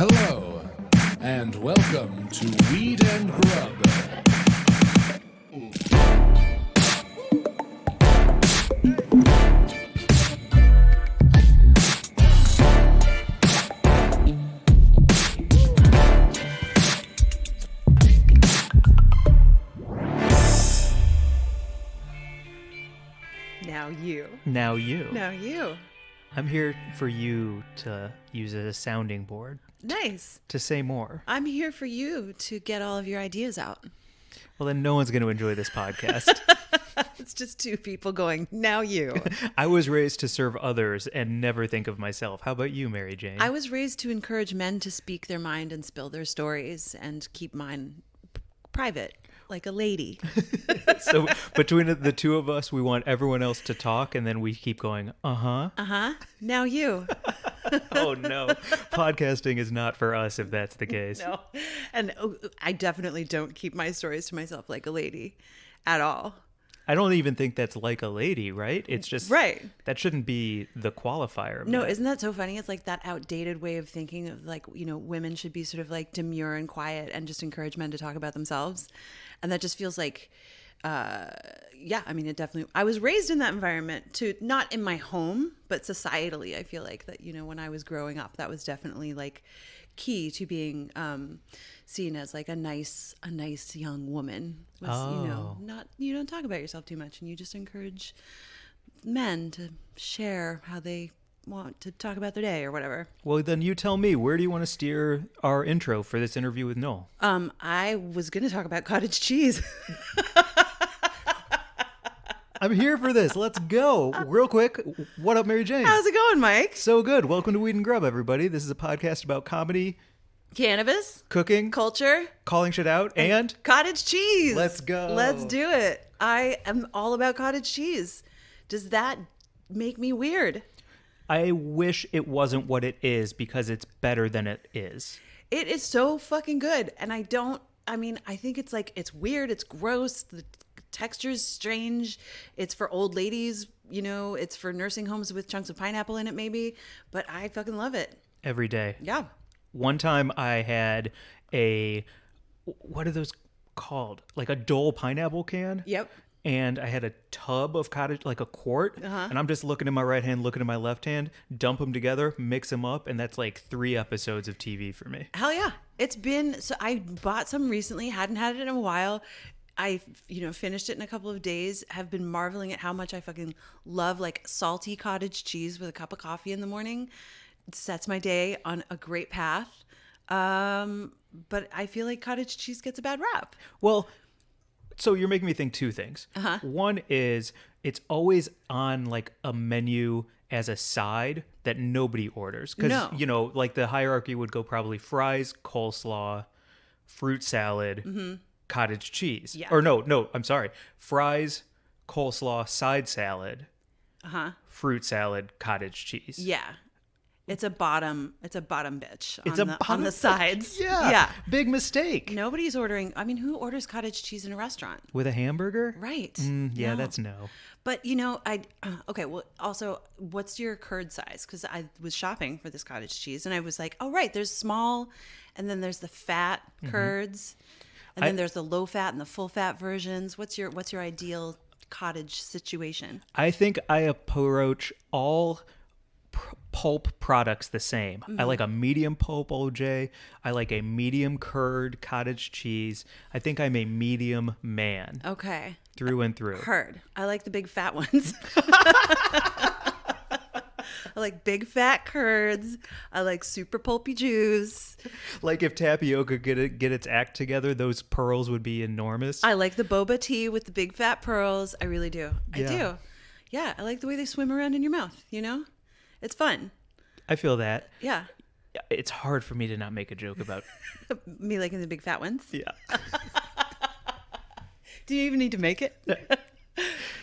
Hello, and welcome to Weed and Grub. Now you. Now you. I'm here for you to use as a sounding board. Nice. To say more. I'm here for you to get all of your ideas out. Well, then no one's going to enjoy this podcast. It's just two people going, now you. I was raised to serve others and never think of myself. How about you, Mary Jane? I was raised to encourage men to speak their mind and spill their stories and keep mine private. Like a lady. So between the two of us, we want everyone else to talk, and then we keep going, uh-huh. Uh-huh. Now you. Oh, no. Podcasting is not for us if that's the case. No. And I definitely don't keep my stories to myself like a lady at all. I don't even think that's like a lady, right? It's just... Right. That shouldn't be the qualifier of No, that. isn't that so funny? It's like that outdated way of thinking of like, you know, women should be sort of like demure and quiet and just encourage men to talk about themselves. And that just feels like, yeah, I mean, it definitely, I was raised in that environment too, not in my home, but societally. I feel like that, you know, when I was growing up, that was definitely like key to being seen as like a nice young woman was, you know, not, you don't talk about yourself too much and you just encourage men to share how they want to talk about their day or whatever. Well, then you tell me, where do you want to steer our intro for this interview with Noel? I was going to talk about cottage cheese. I'm here for this. Let's go. Real quick, what up, Mary Jane? How's it going, Mike? So good. Welcome to Weed and Grub, everybody. This is a podcast about comedy, Cannabis, cooking, culture, calling shit out, and cottage cheese. Let's go. Let's do it. I am all about cottage cheese. Does that make me weird? I wish it wasn't what it is because it's better than it is. It is so fucking good. And I think it's like, it's weird. It's gross. The texture's strange. It's for old ladies, you know, it's for nursing homes with chunks of pineapple in it maybe, but I fucking love it. Every day. Yeah. One time I had what are those called? Like a Dole pineapple can? Yep. And I had a tub of cottage, like a quart, and I'm just looking at my right hand, looking at my left hand, dump them together, mix them up, and that's like 3 episodes of TV for me. Hell yeah. It's been, so I bought some recently, hadn't had it in a while. I, finished it in a couple of days, have been marveling at how much I fucking love like salty cottage cheese with a cup of coffee in the morning. It sets my day on a great path. But I feel like cottage cheese gets a bad rap. Well, so you're making me think 2 things. One is it's always on like a menu as a side that nobody orders. Because, you know, like the hierarchy would go probably fries, coleslaw, fruit salad, cottage cheese. Yeah. Or no, I'm sorry. Fries, coleslaw, side salad, fruit salad, cottage cheese. Yeah. It's a bottom bitch It's on the sides. Yeah. Yeah. Big mistake. Nobody's ordering. I mean, who orders cottage cheese in a restaurant? With a hamburger? Right. Yeah, No. that's no. But, okay, well, also, what's your curd size? Because I was shopping for this cottage cheese and I was like, oh, right, there's small and then there's the fat curds and then there's the low fat and the full fat versions. What's your ideal cottage situation? I think I approach all pulp products the same. I like a medium pulp OJ. I like a medium curd cottage cheese. I think I'm a medium man. Okay. Through and through. Heard. I like the big fat ones. I like big fat curds. I like super pulpy juice. Like if tapioca get its act together, those pearls would be enormous. I like the boba tea with the big fat pearls. I really do. I do. Yeah, I like the way they swim around in your mouth, you know? It's fun. I feel that. Yeah. It's hard for me to not make a joke about Me liking the big fat ones? Yeah. Do you even need to make it?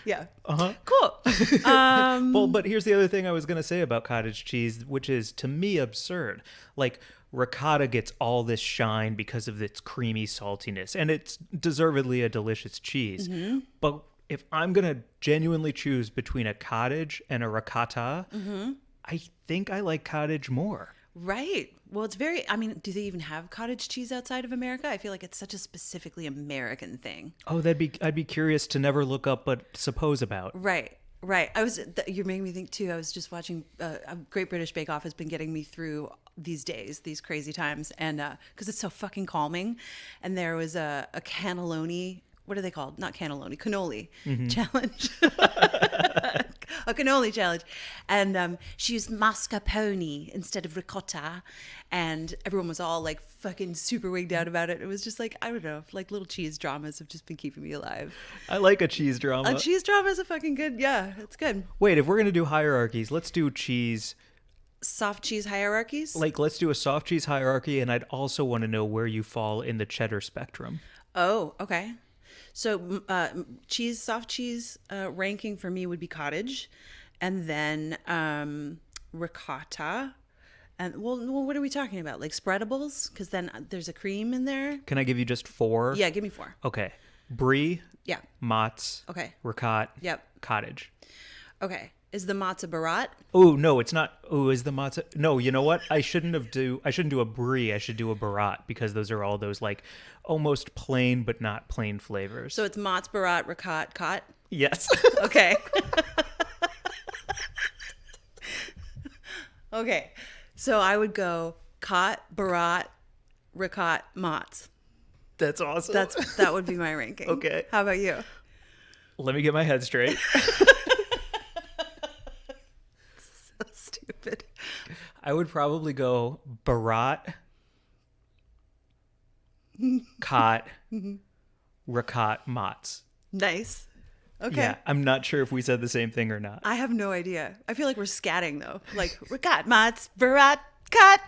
Yeah. Cool. Cool. Well, but here's the other thing I was going to say about cottage cheese, which is to me absurd. Like ricotta gets all this shine because of its creamy saltiness, and it's deservedly a delicious cheese. But if I'm going to genuinely choose between a cottage and a ricotta, I think I like cottage more. Right. Well, it's very, I mean, do they even have cottage cheese outside of America? I feel like it's such a specifically American thing. Oh, I'd be curious to never look up but suppose about. Right. You're making me think too. I was just watching a Great British Bake Off has been getting me through these days, these crazy times. And because it's so fucking calming. And there was a cannelloni, what are they called? Not cannelloni, cannoli challenge. A cannoli challenge. And she used mascarpone instead of ricotta. And everyone was all like fucking super wigged out about it. It was just like, I don't know, like little cheese dramas have just been keeping me alive. I like a cheese drama. A cheese drama is a fucking good, yeah, it's good. Wait, if we're going to do hierarchies, let's do cheese. Soft cheese hierarchies? Like, let's do a soft cheese hierarchy. And I'd also want to know where you fall in the cheddar spectrum. Oh, okay. So soft cheese ranking for me would be cottage, and then ricotta, and well, what are we talking about? Like spreadables? Because then there's a cream in there. Can I give you just 4? Yeah, give me 4. Okay. Brie. Yeah. Mozz. Okay. Ricotta. Yep. Cottage. Okay. Is the matzo barat? Oh no, it's not. Oh, is the matzo? No, you know what? I shouldn't do a brie. I should do a barat because those are all those like almost plain but not plain flavors. So it's matzo barat, ricotta, cot. Yes. Okay. Okay. So I would go cot, barat, ricotta, matzo. That's awesome. That would be my ranking. Okay. How about you? Let me get my head straight. Stupid. I would probably go barat, cot, ricotta, mozz. Nice. Okay. Yeah, I'm not sure if we said the same thing or not. I have no idea. I feel like we're scatting though. Like ricotta, matz, barat, cut,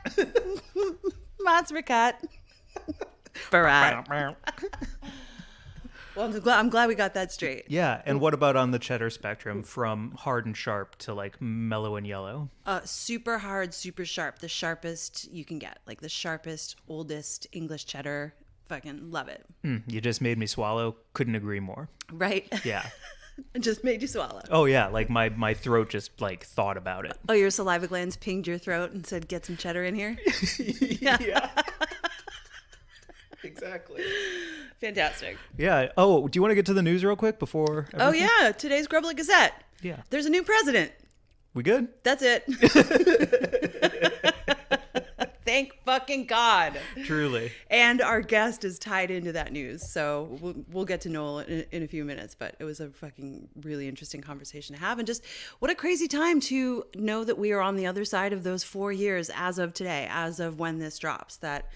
matz, ricotta, barat. Well, I'm glad we got that straight. Yeah, and what about on the cheddar spectrum from hard and sharp to like mellow and yellow? Super hard, super sharp. The sharpest you can get. Like the sharpest, oldest English cheddar. Fucking love it. You just made me swallow. Couldn't agree more. Right? Yeah. It just made you swallow. Oh yeah, like my throat just like thought about it. Oh, your saliva glands pinged your throat and said, "Get some cheddar in here." Yeah. Exactly. Fantastic. Yeah. Oh, do you want to get to the news real quick before? Everything? Oh yeah, today's Grub IG Gazette. Yeah. There's a new president. We good? That's it. Thank fucking God. Truly. And our guest is tied into that news. So we'll get to Noel in a few minutes, but it was a fucking really interesting conversation to have. And just what a crazy time to know that we are on the other side of those 4 years as of today, as of when this drops, that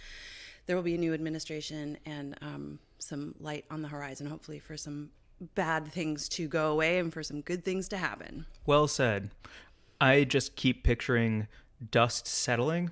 there will be a new administration and some light on the horizon, hopefully, for some bad things to go away and for some good things to happen. Well said. I just keep picturing dust settling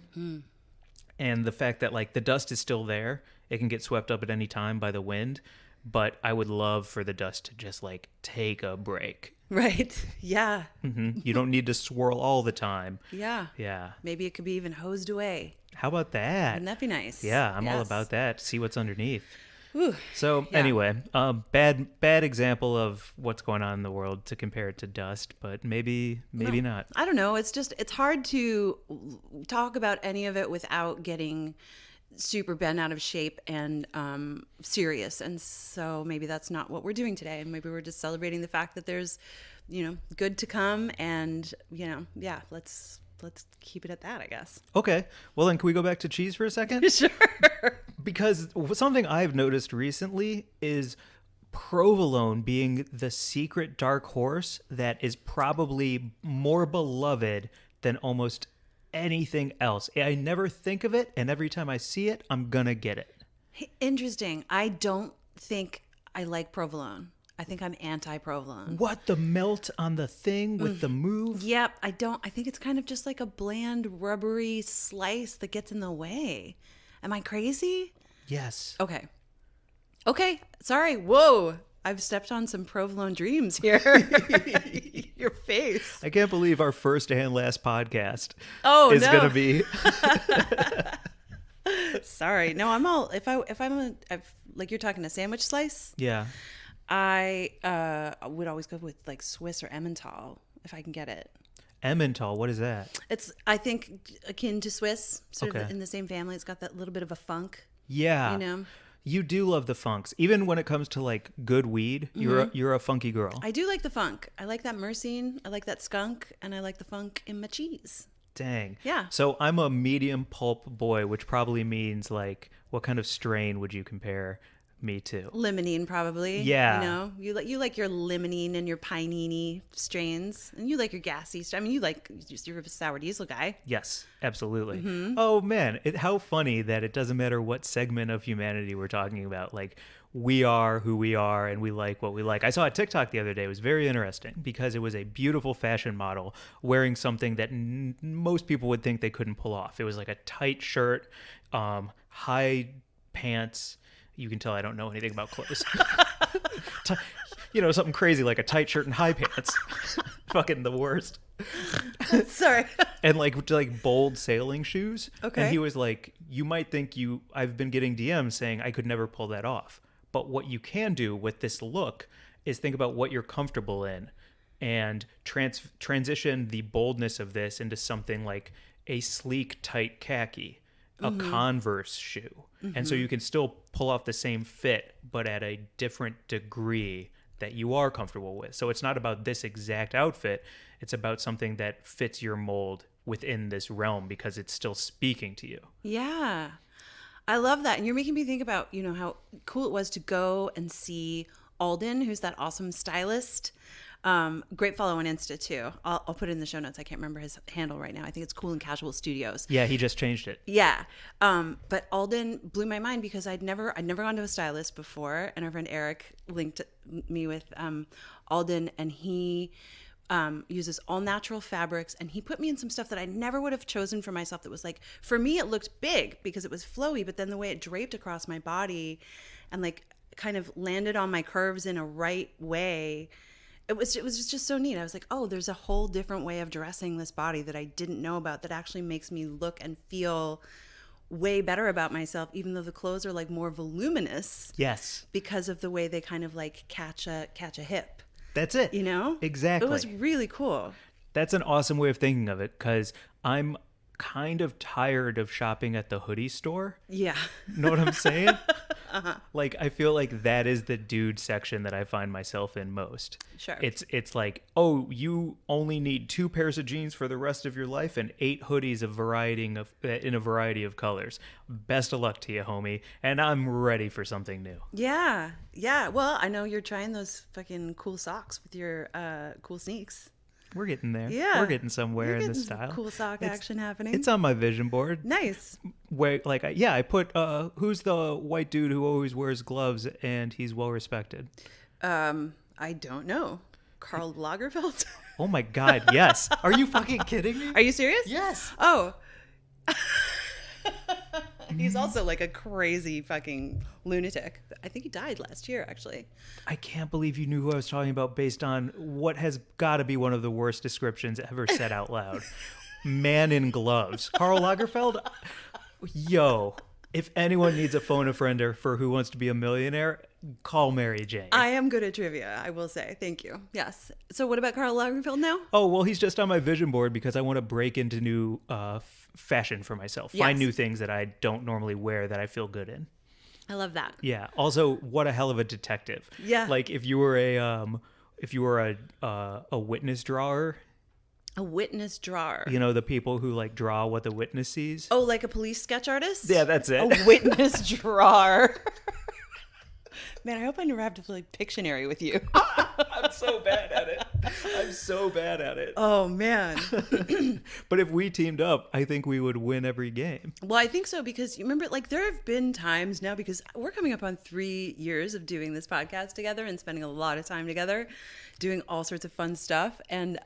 and the fact that like the dust is still there. It can get swept up at any time by the wind, but I would love for the dust to just like take a break. Right. Yeah. You don't need to swirl all the time. Yeah. Yeah. Maybe it could be even hosed away. How about that? Wouldn't that be nice? Yeah, I'm all Yes. about that. See what's underneath. Whew. So Yeah. anyway, bad example of what's going on in the world to compare it to dust, but maybe not. I don't know. It's hard to talk about any of it without getting super bent out of shape and serious. And so maybe that's not what we're doing today. And maybe we're just celebrating the fact that there's, good to come. And, yeah, let's keep it at that, I guess. Okay. Well, then can we go back to cheese for a second? Sure. Because something I've noticed recently is provolone being the secret dark horse that is probably more beloved than almost anything else. I never think of it, and every time I see it, I'm gonna get it. Interesting. I don't think I like provolone. I think I'm anti-provolone. What, the melt on the thing with the move? Yep, I don't. I think it's kind of just like a bland, rubbery slice that gets in the way. Am I crazy? Yes. Okay. Sorry. Whoa. I've stepped on some provolone dreams here. Your face. I can't believe our first and last podcast is gonna be. Sorry. No, I'm all. If like you're talking a sandwich slice. Yeah. I would always go with like Swiss or Emmental if I can get it. Emmental, what is that? It's, I think, akin to Swiss, sort Okay. of in the same family. It's got that little bit of a funk. Yeah. You know? You do love the funks. Even when it comes to like good weed, you're a funky girl. I do like the funk. I like that myrcene. I like that skunk. And I like the funk in my cheese. Dang. Yeah. So I'm a medium pulp boy, which probably means like, what kind of strain would you compare me to? Limonene, probably. Yeah. You know, you like your limonene and your pinene strains, and you like your gassy. I mean, you're a sour diesel guy. Yes, absolutely. Oh man, how funny that it doesn't matter what segment of humanity we're talking about. Like, we are who we are and we like what we like. I saw a TikTok the other day. It was very interesting because it was a beautiful fashion model wearing something that most people would think they couldn't pull off. It was like a tight shirt, high pants. You can tell I don't know anything about clothes. Something crazy like a tight shirt and high pants. Fucking the worst. Sorry. And like bold sailing shoes. Okay. And he was like, you might think I've been getting DMs saying I could never pull that off. But what you can do with this look is think about what you're comfortable in and transition the boldness of this into something like a sleek, tight khaki, a Converse shoe. And so you can still pull off the same fit, but at a different degree that you are comfortable with. So it's not about this exact outfit. It's about something that fits your mold within this realm because it's still speaking to you. Yeah. I love that. And you're making me think about, how cool it was to go and see Alden, who's that awesome stylist. Great follow on Insta too. I'll put it in the show notes. I can't remember his handle right now. I think it's Cool and Casual Studios. Yeah, he just changed it. Yeah. But Alden blew my mind because I'd never gone to a stylist before, and our friend Eric linked me with Alden, and he uses all natural fabrics, and he put me in some stuff that I never would have chosen for myself. That was like, for me, it looked big because it was flowy, but then the way it draped across my body and like kind of landed on my curves in a right way. It was just so neat. I was like, oh, there's a whole different way of dressing this body that I didn't know about that actually makes me look and feel way better about myself, even though the clothes are like more voluminous. Yes. Because of the way they kind of like catch a hip. That's it. Exactly. It was really cool. That's an awesome way of thinking of it because I'm kind of tired of shopping at the hoodie store. Yeah. Know what I'm saying? Like, I feel like that is the dude section that I find myself in most. Sure. It's like, oh, you only need 2 pairs of jeans for the rest of your life and 8 hoodies in a variety of colors. Best of luck to you, homie. And I'm ready for something new. Yeah. Yeah. Well, I know you're trying those fucking cool socks with your cool sneaks. We're getting there. Yeah. We're getting somewhere in this some style. Cool sock action happening. It's on my vision board. Nice. Where, like, I put, who's the white dude who always wears gloves and he's well respected? I don't know. Karl Lagerfeld? Oh my God, yes. Are you fucking kidding me? Are you serious? Yes. Oh. He's also like a crazy fucking lunatic. I think he died last year, actually. I can't believe you knew who I was talking about based on what has got to be one of the worst descriptions ever said out loud. Man in gloves. Karl Lagerfeld? Yo, if anyone needs a phone a friender for Who Wants to Be a Millionaire, call Mary Jane. I am good at trivia, I will say. Thank you. Yes. So what about Karl Lagerfeld now? Oh, well, he's just on my vision board because I want to break into new fashion for myself. Find new things that I don't normally wear that I feel good in. I love that. Yeah. Also, what a hell of a detective. Yeah. Like if you were a witness drawer. A witness drawer. You know, the people who like draw what the witness sees. Oh, like a police sketch artist? Yeah, that's it. A witness drawer. Man, I hope I never have to play Pictionary with you. I'm so bad at it. Oh, man. But if we teamed up, I think we would win every game. Well, I think so because you remember, like, there have been times now because we're coming up on 3 years of doing this podcast together and spending a lot of time together, doing all sorts of fun stuff. And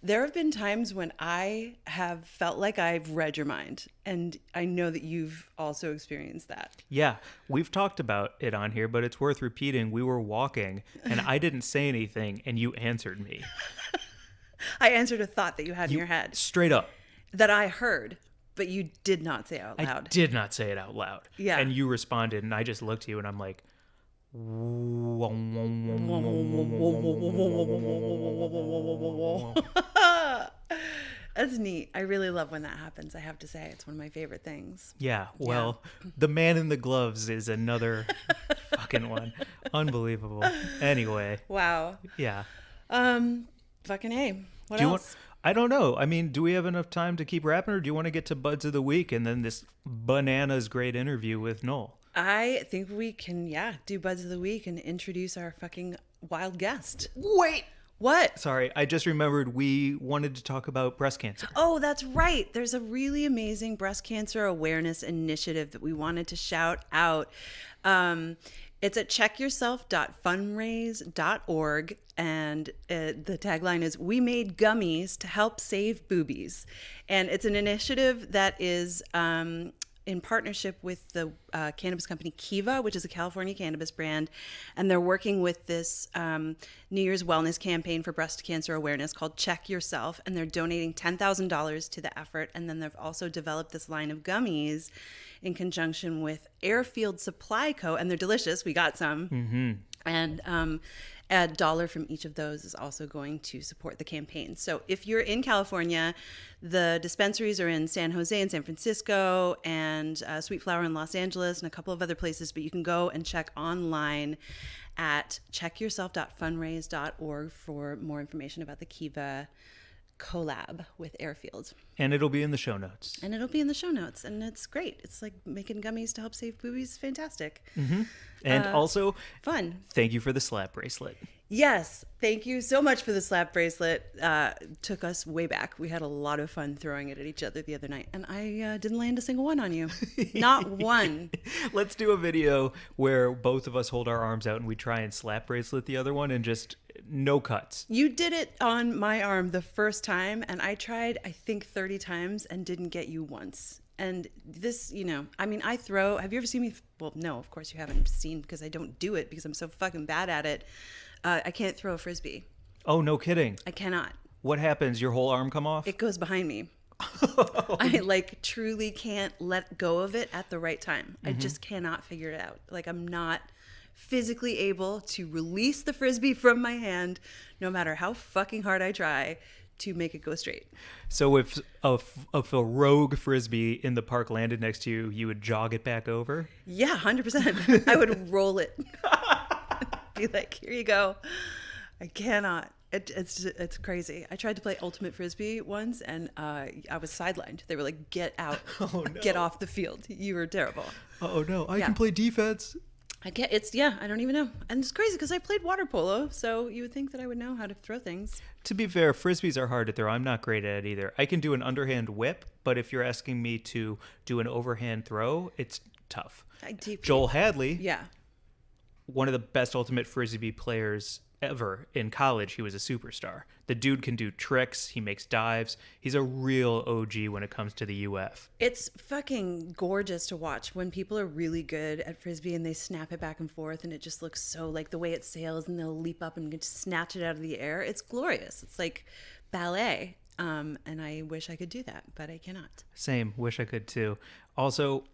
there have been times when I have felt like I've read your mind, and I know that you've also experienced that. Yeah, we've talked about it on here, but it's worth repeating. We were walking, and I didn't say anything, and you answered me. I answered a thought that you had in your head. Straight up. That I heard, but you did not say out loud. I did not say it out loud. Yeah. And you responded, and I just looked at you, and I'm like... That's neat. I really love when that happens. I have to say, it's one of my favorite things. Yeah. Well, the man in the gloves is another fucking one. Unbelievable. Anyway. Wow. Yeah. Fucking A. What else? I don't know. I mean, do we have enough time to keep rapping, or do you want to get to Buds of the Week and then this bananas great interview with Noel? I think we can, do Buds of the Week and introduce our fucking wild guest. Wait. What? Sorry, I just remembered we wanted to talk about breast cancer. Oh, that's right. There's a really amazing breast cancer awareness initiative that we wanted to shout out. It's at checkyourself.fundraise.org, and the tagline is, "We made gummies to help save boobies." And it's an initiative that is in partnership with the cannabis company KIVA, which is a California cannabis brand. And they're working with this New Year's wellness campaign for breast cancer awareness called Check Yourself. And they're donating $10,000 to the effort. And then they've also developed this line of gummies in conjunction with Airfield Supply Co. And they're delicious. We got some. Mm-hmm. And $1 from each of those is also going to support the campaign. So if you're in California, the dispensaries are in San Jose and San Francisco, and Sweet Flower in Los Angeles, and a couple of other places. But you can go and check online at checkyourself.fundraise.org for more information about the Kiva collab with Airfield. And it'll be in the show notes. And it's great. It's like making gummies to help save boobies. Fantastic. Mm-hmm. And also, fun. Thank you for the slap bracelet. Yes. Thank you so much for the slap bracelet. Took us way back. We had a lot of fun throwing it at each other the other night. And I didn't land a single one on you. Not one. Let's do a video where both of us hold our arms out and we try and slap bracelet the other one and just no cuts. You did it on my arm the first time, and I tried, I think, 30 times and didn't get you once. And this, have you ever seen me? Well, no, of course you haven't seen, because I don't do it because I'm so fucking bad at it. I can't throw a frisbee. Oh, no kidding. I cannot. What happens? Your whole arm come off? It goes behind me. I truly can't let go of it at the right time. Mm-hmm. I just cannot figure it out. I'm not physically able to release the frisbee from my hand, no matter how fucking hard I try to make it go straight. So if a rogue frisbee in the park landed next to you, you would jog it back over? Yeah, 100%. I would roll it. Be like, here you go. I cannot. It's crazy. I tried to play ultimate frisbee once, and I was sidelined. They were like, "Get out! Oh, no. Get off the field! You were terrible." Oh no! I can play defense. I don't even know. And it's crazy because I played water polo, so you would think that I would know how to throw things. To be fair, frisbees are hard to throw. I'm not great at it either. I can do an underhand whip, but if you're asking me to do an overhand throw, it's tough. Joel Hadley, one of the best ultimate frisbee players ever in college. He was a superstar. The dude can do tricks. He makes dives. He's a real OG when it comes to the UF. It's fucking gorgeous to watch when people are really good at frisbee and they snap it back and forth, and it just looks so like the way it sails, and they'll leap up and just snatch it out of the air. It's glorious. It's like ballet. And I wish I could do that, but I cannot. Same. Wish I could too. Also,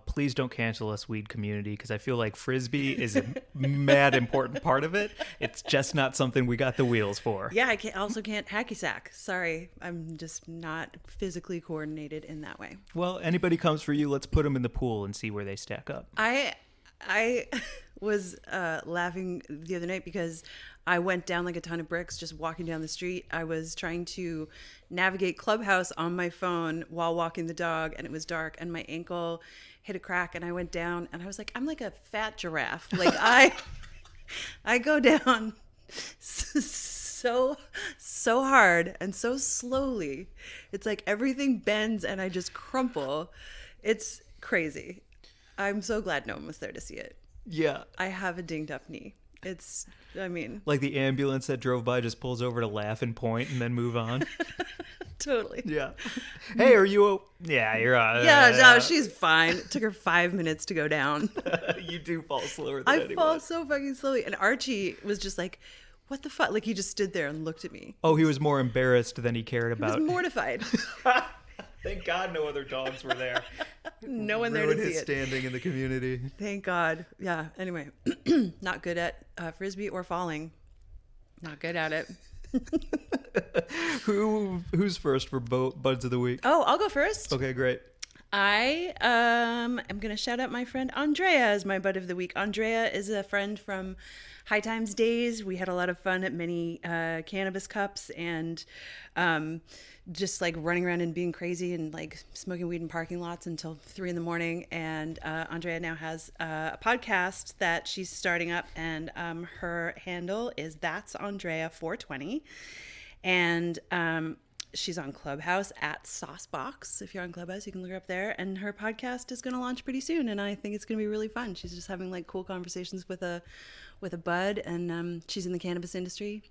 please don't cancel us, weed community, because I feel like frisbee is a mad important part of it. It's just not something we got the wheels for. Yeah, I also can't hacky sack. Sorry, I'm just not physically coordinated in that way. Well, anybody comes for you, let's put them in the pool and see where they stack up. I was laughing the other night because I went down like a ton of bricks just walking down the street. I was trying to navigate Clubhouse on my phone while walking the dog, and it was dark, and my ankle hit a crack, and I went down, and I was like, I'm like a fat giraffe. Like I go down so hard and so slowly. It's like everything bends and I just crumple. It's crazy. I'm so glad no one was there to see it. Yeah. I have a dinged up knee. Like the ambulance that drove by just pulls over to laugh and point and then move on. Totally. Yeah. Hey, are you? Yeah, you're. Yeah, no, she's fine. It took her 5 minutes to go down. You do fall slower than anyone. I fall so fucking slowly. And Archie was just like, what the fuck? Like, he just stood there and looked at me. Oh, he was more embarrassed than he cared about. He was mortified. Thank God no other dogs were there. No one there to see his standing in the community. Thank God. Yeah. Anyway, not good at frisbee or falling. Not good at it. Who's first for Buds of the Week? Oh, I'll go first. Okay, great. I am going to shout out my friend Andrea as my Bud of the Week. Andrea is a friend from High Times days. We had a lot of fun at many cannabis cups and just like running around and being crazy and like smoking weed in parking lots until 3 a.m. And Andrea now has a podcast that she's starting up, and her handle is That's Andrea 420. And she's on Clubhouse at Saucebox. If you're on Clubhouse, you can look her up there. And her podcast is going to launch pretty soon, and I think it's going to be really fun. She's just having like cool conversations with a bud, and she's in the cannabis industry.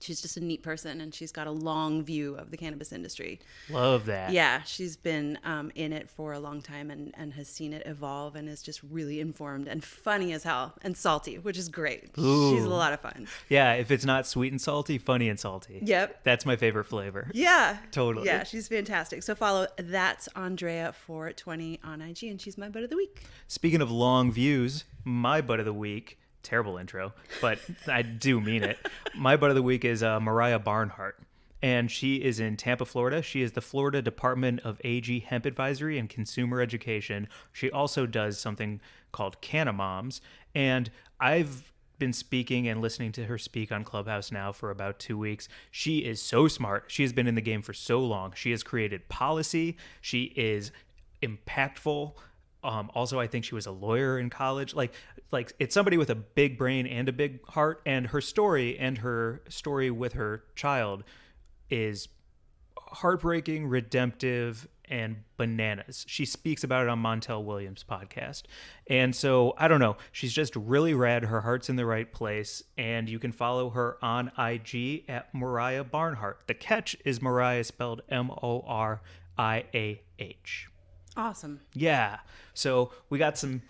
She's just a neat person, and she's got a long view of the cannabis industry. Love that. Yeah, she's been in it for a long time and has seen it evolve, and is just really informed and funny as hell and salty, which is great. Ooh. She's a lot of fun. Yeah, if it's not sweet and salty, funny and salty. Yep. That's my favorite flavor. Yeah. Totally. Yeah, she's fantastic. So follow That's Andrea 420 on IG, and she's my Bud of the Week. Speaking of long views, my Bud of the Week, terrible intro, but I do mean it. My Bud of the Week is Mariah Barnhart, and she is in Tampa, Florida. She is the Florida Department of AG Hemp Advisory and Consumer Education. She also does something called Canna Moms, and I've been speaking and listening to her speak on Clubhouse now for about 2 weeks. She is so smart. She has been in the game for so long. She has created policy. She is impactful. Also, I think she was a lawyer in college. Like it's somebody with a big brain and a big heart. And her story with her child is heartbreaking, redemptive, and bananas. She speaks about it on Montel Williams' podcast. And so, I don't know. She's just really rad. Her heart's in the right place. And you can follow her on IG at Mariah Barnhart. The catch is Mariah spelled Moriah. Awesome. Yeah. So we got some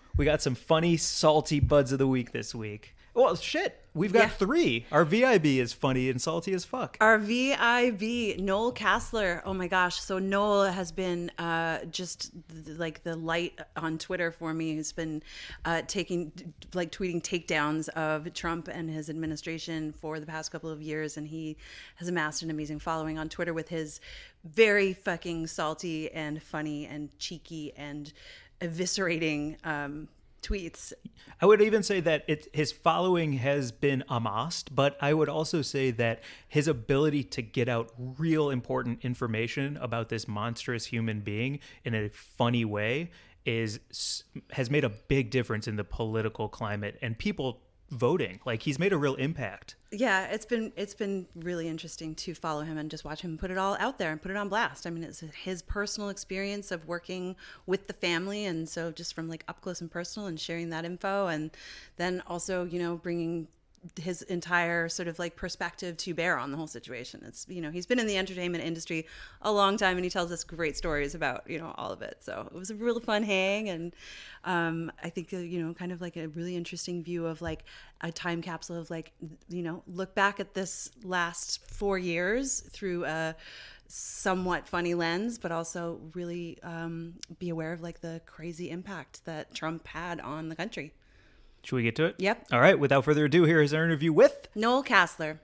funny, salty Buds of the Week this week. Well, shit. We've got 3. Our VIB is funny and salty as fuck. Our VIB, Noel Casler. Oh my gosh. So Noel has been just like the light on Twitter for me. He's been tweeting takedowns of Trump and his administration for the past couple of years. And he has amassed an amazing following on Twitter with his very fucking salty and funny and cheeky and eviscerating tweets. I would even say that his following has been amassed, but I would also say that his ability to get out real important information about this monstrous human being in a funny way has made a big difference in the political climate and people voting. Like, he's made a real impact. Yeah, it's been really interesting to follow him and just watch him put it all out there and put it on blast. I mean, it's his personal experience of working with the family, and so just from like up close and personal and sharing that info, and then also, you know, bringing his entire sort of like perspective to bear on the whole situation. It's, you know, he's been in the entertainment industry a long time, and he tells us great stories about, you know, all of it. So it was a really fun hang, and I think, you know, kind of like a really interesting view of like a time capsule of like, you know, look back at this last 4 years through a somewhat funny lens, but also really be aware of like the crazy impact that Trump had on the country. Should we get to it? Yep. All right. Without further ado, here is our interview with Noel Casler.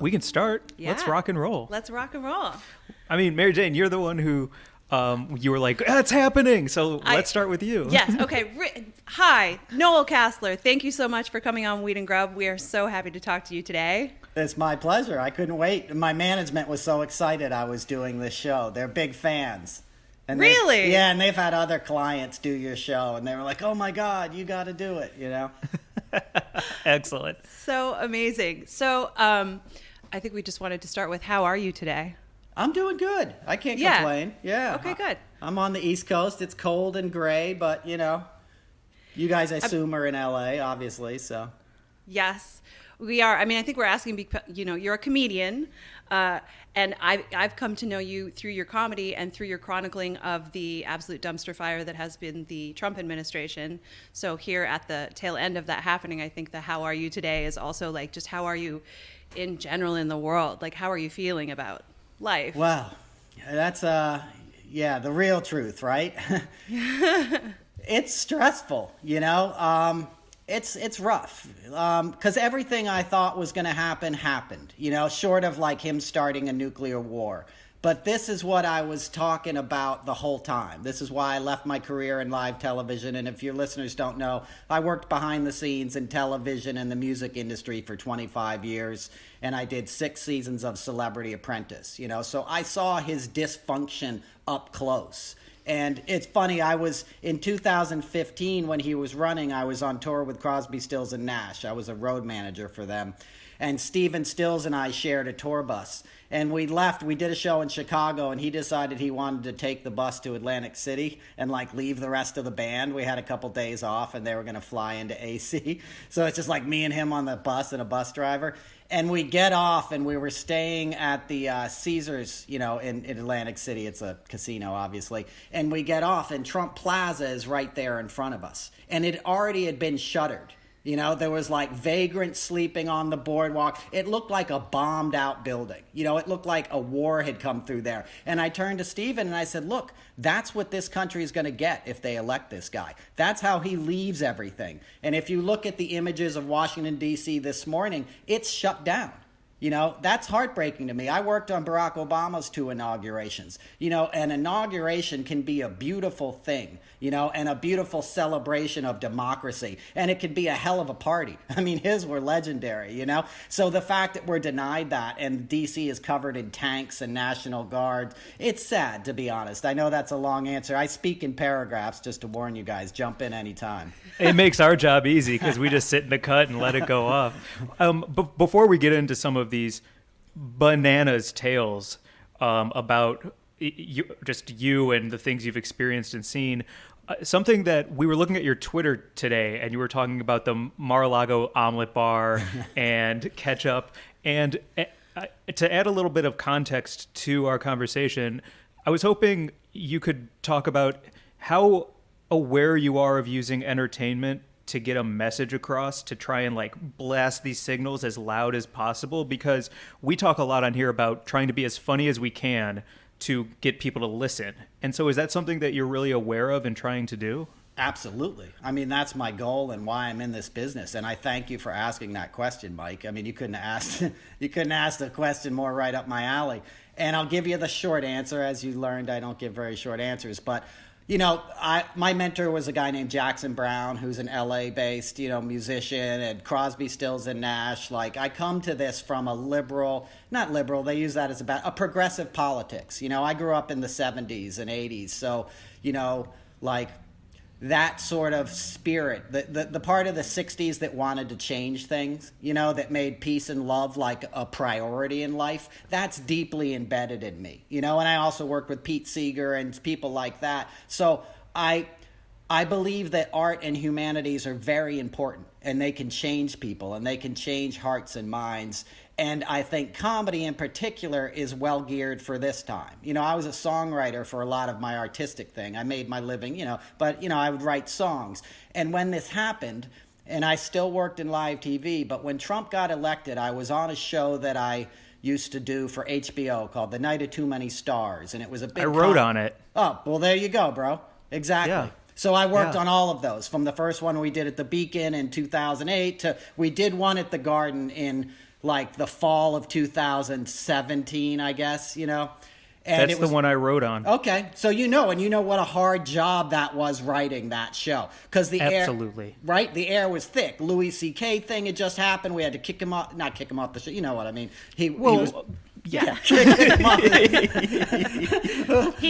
We can start. Yeah. Let's rock and roll. Let's rock and roll. I mean, Mary Jane, you're the one who you were like, it's happening. So let's start with you. Yes. Okay. Hi, Noel Casler. Thank you so much for coming on Weed and Grub. We are so happy to talk to you today. It's my pleasure. I couldn't wait. My management was so excited I was doing this show. They're big fans. And really? Yeah, and they've had other clients do your show, and they were like, oh my God, you got to do it, you know? Excellent. So amazing. So I think we just wanted to start with, how are you today? I'm doing good. I can't complain. Yeah. Okay, good. I'm on the East Coast. It's cold and gray, but, you know, you guys, I assume, are in LA, obviously, so. Yes, we are. I mean, I think we're asking because, you know, you're a comedian, and I've come to know you through your comedy and through your chronicling of the absolute dumpster fire that has been the Trump administration. So here at the tail end of that happening, I think the how are you today is also like, just how are you in general in the world? Like, how are you feeling about life? Well, That's the real truth, right? It's stressful, it's rough, because everything I thought was going to happen happened, short of like him starting a nuclear war. But this is what I was talking about the whole time. This is why I left my career in live television. And if your listeners don't know, I worked behind the scenes in television and the music industry for 25 years. And I did 6 seasons of Celebrity Apprentice, So I saw his dysfunction up close. And it's funny, I was in 2015 when he was running, I was on tour with Crosby, Stills, and Nash. I was a road manager for them. And Steven Stills and I shared a tour bus. And we did a show in Chicago, and he decided he wanted to take the bus to Atlantic City and like leave the rest of the band. We had a couple days off, and they were going to fly into AC. So it's just like me and him on the bus and a bus driver. And we get off, and we were staying at the Caesars, in Atlantic City. It's a casino, obviously. And we get off, and Trump Plaza is right there in front of us. And it already had been shuttered. There was like vagrants sleeping on the boardwalk. It looked like a bombed out building. It looked like a war had come through there. And I turned to Steven and I said, look, that's what this country is going to get if they elect this guy. That's how he leaves everything. And if you look at the images of Washington, D.C. this morning, it's shut down. That's heartbreaking to me. I worked on Barack Obama's 2 inaugurations. An inauguration can be a beautiful thing, and a beautiful celebration of democracy. And it could be a hell of a party. I mean, his were legendary, So the fact that we're denied that and D.C. is covered in tanks and National Guard, it's sad, to be honest. I know that's a long answer. I speak in paragraphs, just to warn you guys. Jump in anytime. It makes our job easy because we just sit in the cut and let it go off. Before we get into some of these bananas tales about you and the things you've experienced and seen, something that we were looking at your Twitter today, and you were talking about the Mar-a-Lago omelet bar and ketchup. And to add a little bit of context to our conversation, I was hoping you could talk about how aware you are of using entertainment to get a message across, to try and like blast these signals as loud as possible, because we talk a lot on here about trying to be as funny as we can to get people to listen. And so is that something that you're really aware of and trying to do? Absolutely. I mean, that's my goal and why I'm in this business. And I thank you for asking that question, Mike. I mean, you couldn't have asked a question more right up my alley. And I'll give you the short answer. As you learned, I don't give very short answers, but my mentor was a guy named Jackson Brown, who's an LA-based, musician, and Crosby, Stills, and Nash. Like, I come to this from a not liberal, they use that as a progressive politics. I grew up in the 70s and 80s, so, that sort of spirit, the part of the 60s that wanted to change things, that made peace and love like a priority in life, that's deeply embedded in me, and I also worked with Pete Seeger and people like that. So I believe that art and humanities are very important, and they can change people, and they can change hearts and minds. And I think comedy in particular is well geared for this time. I was a songwriter for a lot of my artistic thing. I made my living, but I would write songs. And when this happened, and I still worked in live TV, but when Trump got elected, I was on a show that I used to do for HBO called The Night of Too Many Stars. And it was a big... I wrote on it. Oh, well, there you go, bro. Exactly. Yeah. So I worked on all of those, from the first one we did at the Beacon in 2008 to we did one at the Garden in like the fall of 2017, I guess, And that's the one I wrote on. Okay. So and what a hard job that was writing that show. Because Absolutely. Air, right? The air was thick. Louis C.K. thing had just happened. We had to not kick him off the show. You know what I mean? He was... Yeah. He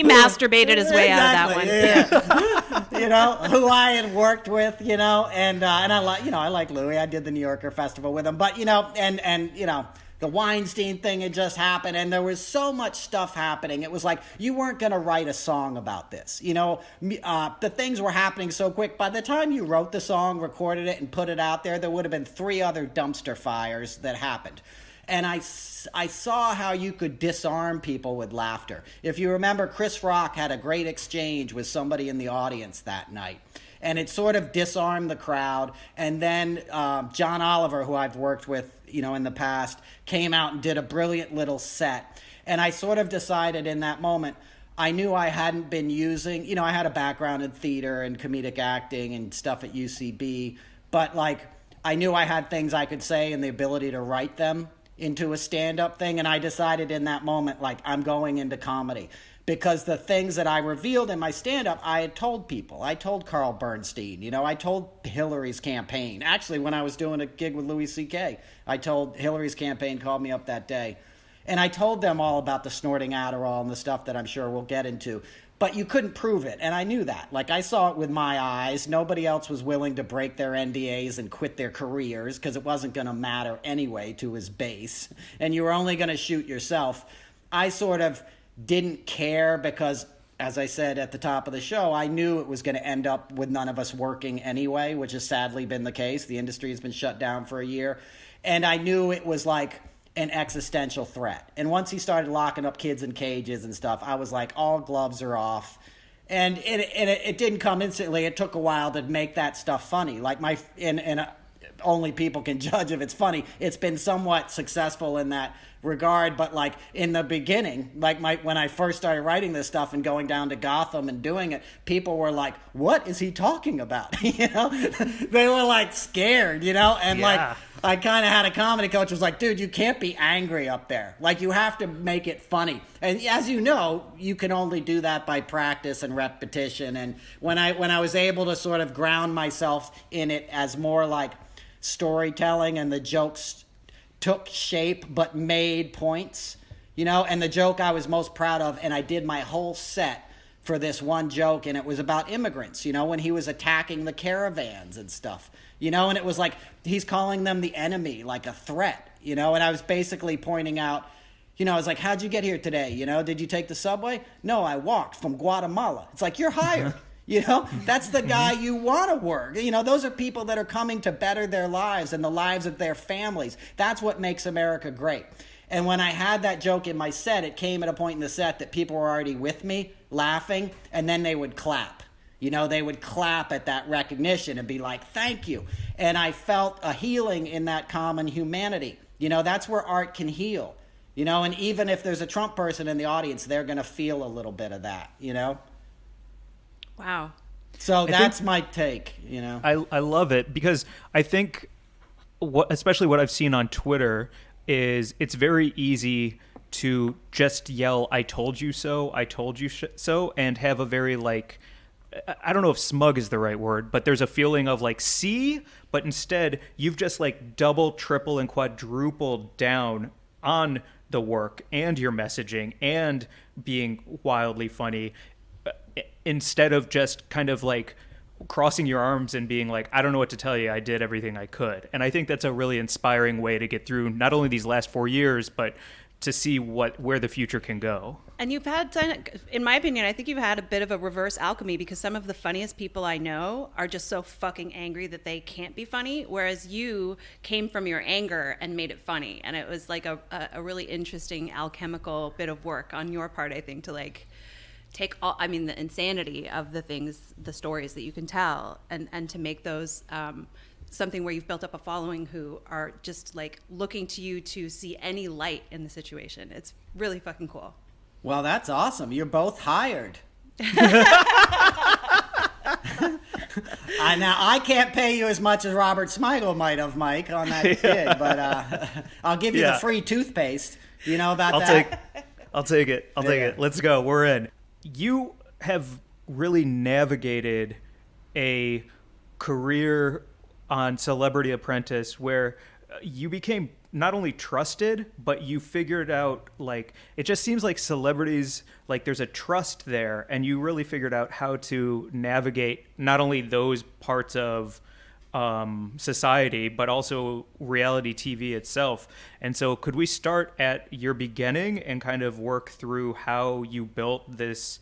masturbated his way out of that one. Yeah. Who I had worked with, and I like Louis. I did the New Yorker Festival with him, but the Weinstein thing had just happened, and there was so much stuff happening. It was like you weren't going to write a song about this. The things were happening so quick. By the time you wrote the song, recorded it, and put it out there would have been 3 other dumpster fires that happened. And I saw how you could disarm people with laughter. If you remember, Chris Rock had a great exchange with somebody in the audience that night. and it sort of disarmed the crowd. And then John Oliver, who I've worked with, in the past, came out and did a brilliant little set. And I sort of decided in that moment, I knew I hadn't been using, I had a background in theater and comedic acting and stuff at UCB, but like I knew I had things I could say and the ability to write them into a stand-up thing. And I decided in that moment, like, I'm going into comedy. Because the things that I revealed in my stand-up, I had told people. I told Carl Bernstein, I told Hillary's campaign. Actually, when I was doing a gig with Louis C.K., I told Hillary's campaign, called me up that day. And I told them all about the snorting Adderall and the stuff that I'm sure we'll get into. But you couldn't prove it, and I knew that. Like, I saw it with my eyes. Nobody else was willing to break their NDAs and quit their careers because it wasn't going to matter anyway to his base. And you were only going to shoot yourself. I sort of didn't care because, as I said at the top of the show, I knew it was going to end up with none of us working anyway, which has sadly been the case. The industry has been shut down for a year. And I knew it was like an existential threat. And once he started locking up kids in cages and stuff, I was like, all gloves are off. And it didn't come instantly. It took a while to make that stuff funny. Like only people can judge if it's funny. It's been somewhat successful in that regard, but like in the beginning, like when I first started writing this stuff and going down to Gotham and doing it, people were like, what is he talking about? They were like scared, and like I kind of had a comedy coach who was like, dude, you can't be angry up there. Like, you have to make it funny. And as you know, you can only do that by practice and repetition. And when I was able to sort of ground myself in it as more like storytelling, and the jokes took shape but made points, and the joke I was most proud of, and I did my whole set for this one joke, and it was about immigrants, when he was attacking the caravans and stuff, and it was like he's calling them the enemy, like a threat, and I was basically pointing out, I was like, how'd you get here today? Did you take the subway? No, I walked from Guatemala. It's like, you're hired. That's the guy you want to work. Those are people that are coming to better their lives and the lives of their families. That's what makes America great. And when I had that joke in my set, it came at a point in the set that people were already with me, laughing, and then they would clap. They would clap at that recognition and be like, thank you. And I felt a healing in that common humanity. That's where art can heal. And even if there's a Trump person in the audience, they're going to feel a little bit of that, Wow. So that's my take, I love it because I think especially what I've seen on Twitter is it's very easy to just yell, I told you so, I told you so, and have a very like, I don't know if smug is the right word, but there's a feeling of like, see, but instead you've just like double, triple, and quadrupled down on the work and your messaging and being wildly funny, instead of just kind of like crossing your arms and being like, I don't know what to tell you, I did everything I could. And I think that's a really inspiring way to get through not only these last 4 years, but to see where the future can go. And you've had, in my opinion, I think you've had a bit of a reverse alchemy, because some of the funniest people I know are just so fucking angry that they can't be funny, whereas you came from your anger and made it funny. And it was like a really interesting alchemical bit of work on your part, I think, to like take the insanity of the stories that you can tell, and to make those something where you've built up a following who are just like looking to you to see any light in the situation. It's really fucking cool. Well, that's awesome. You're both hired. Now, I can't pay you as much as Robert Smigel might have, Mike, on that gig, but I'll give you the free toothpaste. You know about that? I'll take it. Let's go. We're in. You have really navigated a career on Celebrity Apprentice where you became not only trusted, but you figured out, like, it just seems like celebrities, like there's a trust there, and you really figured out how to navigate not only those parts of society, but also reality TV itself. And so could we start at your beginning and kind of work through how you built this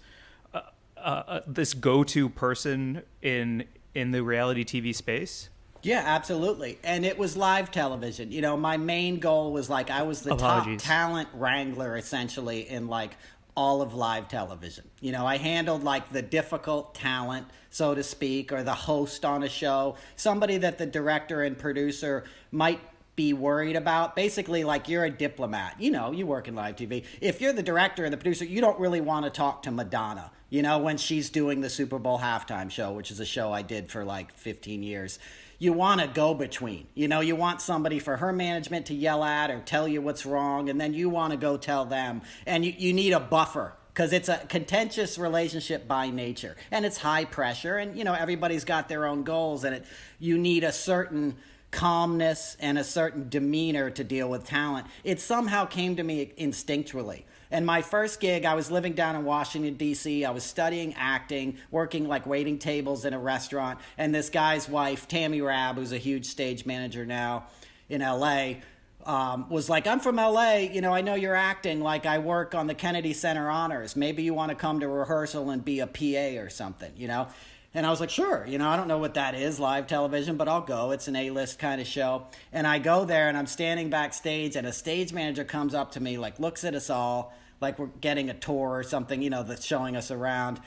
this go-to person in the reality TV space? Yeah, absolutely. And it was live television. You know, my main goal was like, I was the top talent wrangler essentially in like all of live television. You know, I handled like the difficult talent, so to speak, or the host on a show, somebody that the director and producer might be worried about. Basically, like you're a diplomat. You know, you work in live TV. If you're the director and the producer, you don't really want to talk to Madonna, you know, when she's doing the Super Bowl halftime show, which is a show I did for like 15 years. You want a go-between. You know, you want somebody for her management to yell at or tell you what's wrong, and then you want to go tell them. And you need a buffer, because it's a contentious relationship by nature. And it's high pressure, and, you know, everybody's got their own goals, and you need a certain calmness and a certain demeanor to deal with talent. It somehow came to me instinctually. And my first gig, I was living down in Washington, D.C. I was studying acting, working like waiting tables in a restaurant. And this guy's wife, Tammy Rabb, who's a huge stage manager now in L.A., was like, I'm from L.A., you know, I know you're acting, like I work on the Kennedy Center Honors. Maybe you want to come to rehearsal and be a PA or something, you know? And I was like, sure, you know, I don't know what that is, live television, but I'll go. It's an A-list kind of show. And I go there, and I'm standing backstage, and a stage manager comes up to me, like, looks at us all, like we're getting a tour or something, you know, that's showing us around.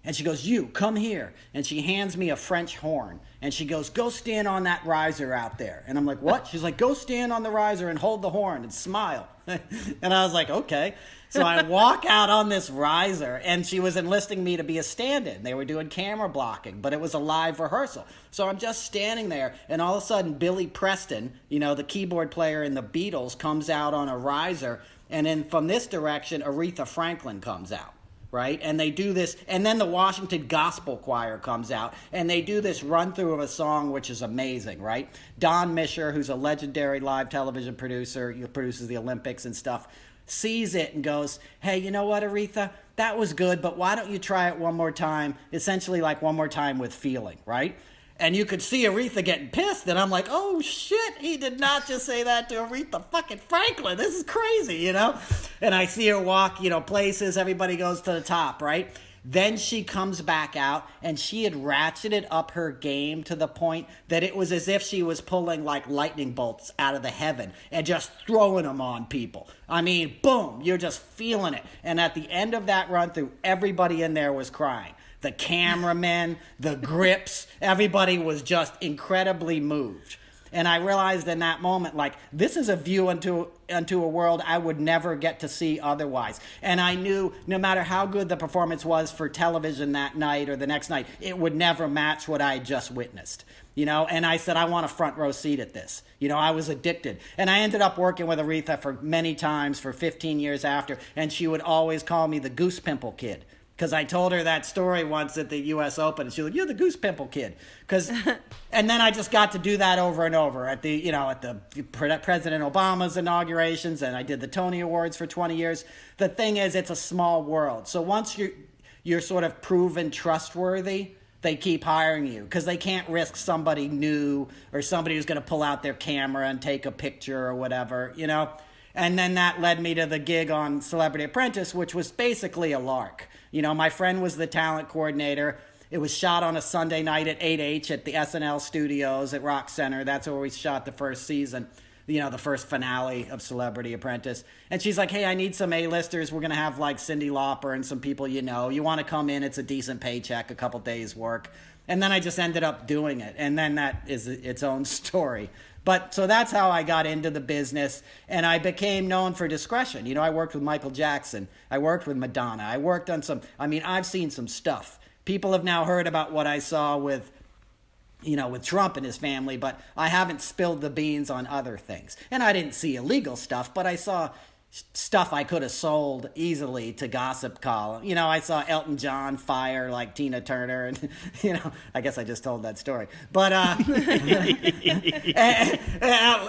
And she goes, you, come here. And she hands me a French horn. And she goes, go stand on that riser out there. And I'm like, what? She's like, go stand on the riser and hold the horn and smile. And I was like, okay. So I walk out on this riser, and she was enlisting me to be a stand-in. They were doing camera blocking, but it was a live rehearsal. So I'm just standing there, and all of a sudden, Billy Preston, you know, the keyboard player in the Beatles, comes out on a riser, and then from this direction, Aretha Franklin comes out, right? And they do this, and then the Washington Gospel Choir comes out, and they do this run-through of a song, which is amazing, right? Don Mischer, who's a legendary live television producer, he produces the Olympics and stuff, sees it and goes, hey, you know what, Aretha? That was good, but why don't you try it one more time? Essentially like one more time with feeling, right? And you could see Aretha getting pissed, and I'm like, oh shit, he did not just say that to Aretha fucking Franklin. This is crazy, you know? And I see her walk, you know, places, everybody goes to the top, right? Then she comes back out, and she had ratcheted up her game to the point that it was as if she was pulling like lightning bolts out of the heaven and just throwing them on people. I mean, boom, you're just feeling it. And at the end of that run through, everybody in there was crying. The cameramen, the grips, everybody was just incredibly moved. And I realized in that moment, like, this is a view into a world I would never get to see otherwise. And I knew no matter how good the performance was for television that night or the next night, it would never match what I had just witnessed. You know, and I said, I want a front row seat at this. You know, I was addicted. And I ended up working with Aretha for many times for 15 years after, and she would always call me the Goose Pimple Kid. Because I told her that story once at the U.S. Open, and she was like, "You're the Goose Pimple Kid." And then I just got to do that over and over at the, you know, at the President Obama's inaugurations, and I did the Tony Awards for 20 years. The thing is, it's a small world. So once you're sort of proven trustworthy, they keep hiring you because they can't risk somebody new or somebody who's going to pull out their camera and take a picture or whatever, you know. And then that led me to the gig on Celebrity Apprentice, which was basically a lark. You know, my friend was the talent coordinator. It was shot on a Sunday night at 8H at the SNL studios at Rock Center. That's where we shot the first season, you know, the first finale of Celebrity Apprentice. And she's like, hey, I need some A-listers. We're going to have like Cyndi Lauper and some people you know. You want to come in? It's a decent paycheck, a couple days work. And then I just ended up doing it. And then that is its own story. But so that's how I got into the business, and I became known for discretion. You know, I worked with Michael Jackson. I worked with Madonna. I worked on I've seen some stuff. People have now heard about what I saw with, you know, with Trump and his family, but I haven't spilled the beans on other things. And I didn't see illegal stuff, but I saw stuff I could have sold easily to gossip column. You know, I saw Elton John fire like Tina Turner, and you know, I guess I just told that story. But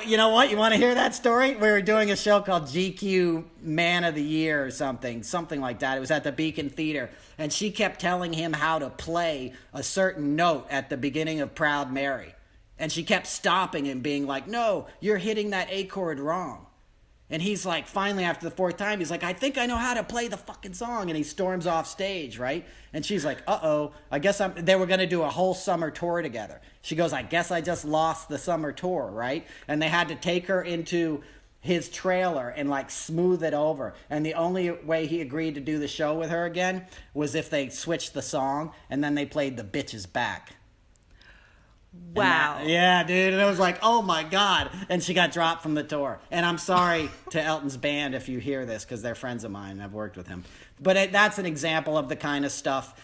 you know what? You want to hear that story? We were doing a show called GQ Man of the Year or something like that. It was at the Beacon Theater, and she kept telling him how to play a certain note at the beginning of Proud Mary, and she kept stopping him, being like, "No, you're hitting that A chord wrong." And he's like, finally, after the fourth time, he's like, I think I know how to play the fucking song. And he storms off stage, right? And she's like, uh-oh, I guess they were going to do a whole summer tour together. She goes, I guess I just lost the summer tour, right? And they had to take her into his trailer and like smooth it over. And the only way he agreed to do the show with her again was if they switched the song and then they played The Bitches Back. Wow. Yeah, dude. And it was like, oh my God. And she got dropped from the tour. And I'm sorry to Elton's band if you hear this, because they're friends of mine. I've worked with him. But that's an example of the kind of stuff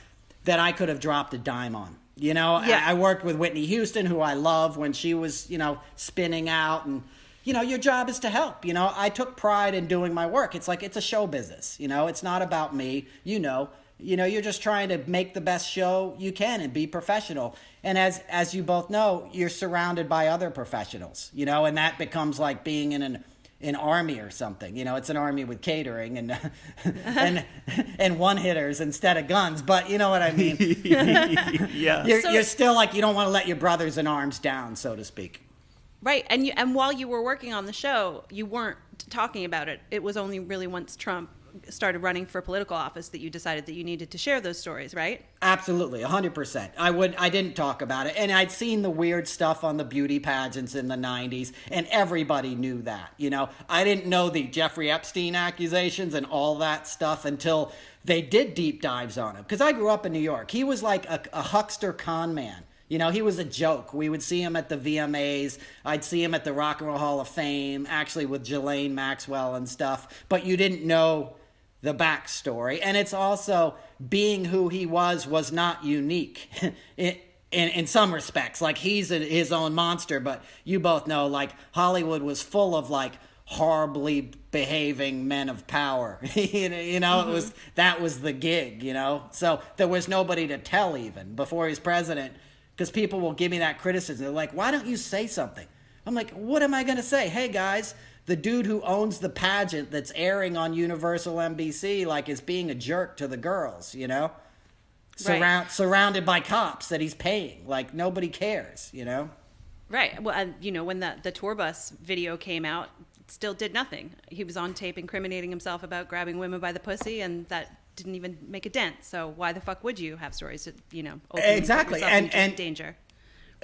that I could have dropped a dime on. You know, yeah. I worked with Whitney Houston, who I love, when she was, you know, spinning out. And, you know, your job is to help. You know, I took pride in doing my work. It's like, it's a show business. You know, it's not about me, you know. You know, you're just trying to make the best show you can and be professional. And as you both know, you're surrounded by other professionals, you know, and that becomes like being in an army or something. You know, it's an army with catering and and one hitters instead of guns. But you know what I mean? Yeah. You're still like, you don't want to let your brothers in arms down, so to speak. Right. And while you were working on the show, you weren't talking about it. It was only really once Trump started running for political office that you decided that you needed to share those stories, right? Absolutely, 100%. I didn't talk about it. And I'd seen the weird stuff on the beauty pageants in the 90s, and everybody knew that, you know. I didn't know the Jeffrey Epstein accusations and all that stuff until they did deep dives on him. Because I grew up in New York. He was like a huckster con man. You know, he was a joke. We would see him at the VMAs. I'd see him at the Rock and Roll Hall of Fame, actually with Ghislaine Maxwell and stuff. But you didn't know the backstory. And it's also, being who he was not unique in some respects. Like, he's his own monster, but you both know, like, Hollywood was full of like horribly behaving men of power. You know, that was the gig, you know. So there was nobody to tell even before he was president, because people will give me that criticism. They're like, why don't you say something? I'm like, what am I going to say? Hey guys, the dude who owns the pageant that's airing on Universal NBC, like, is being a jerk to the girls, you know? Right. Surrounded by cops that he's paying. Like, nobody cares, you know? Right. Well, and, you know, when the tour bus video came out, it still did nothing. He was on tape incriminating himself about grabbing women by the pussy, and that didn't even make a dent. So why the fuck would you have stories that, you know, exactly, and danger?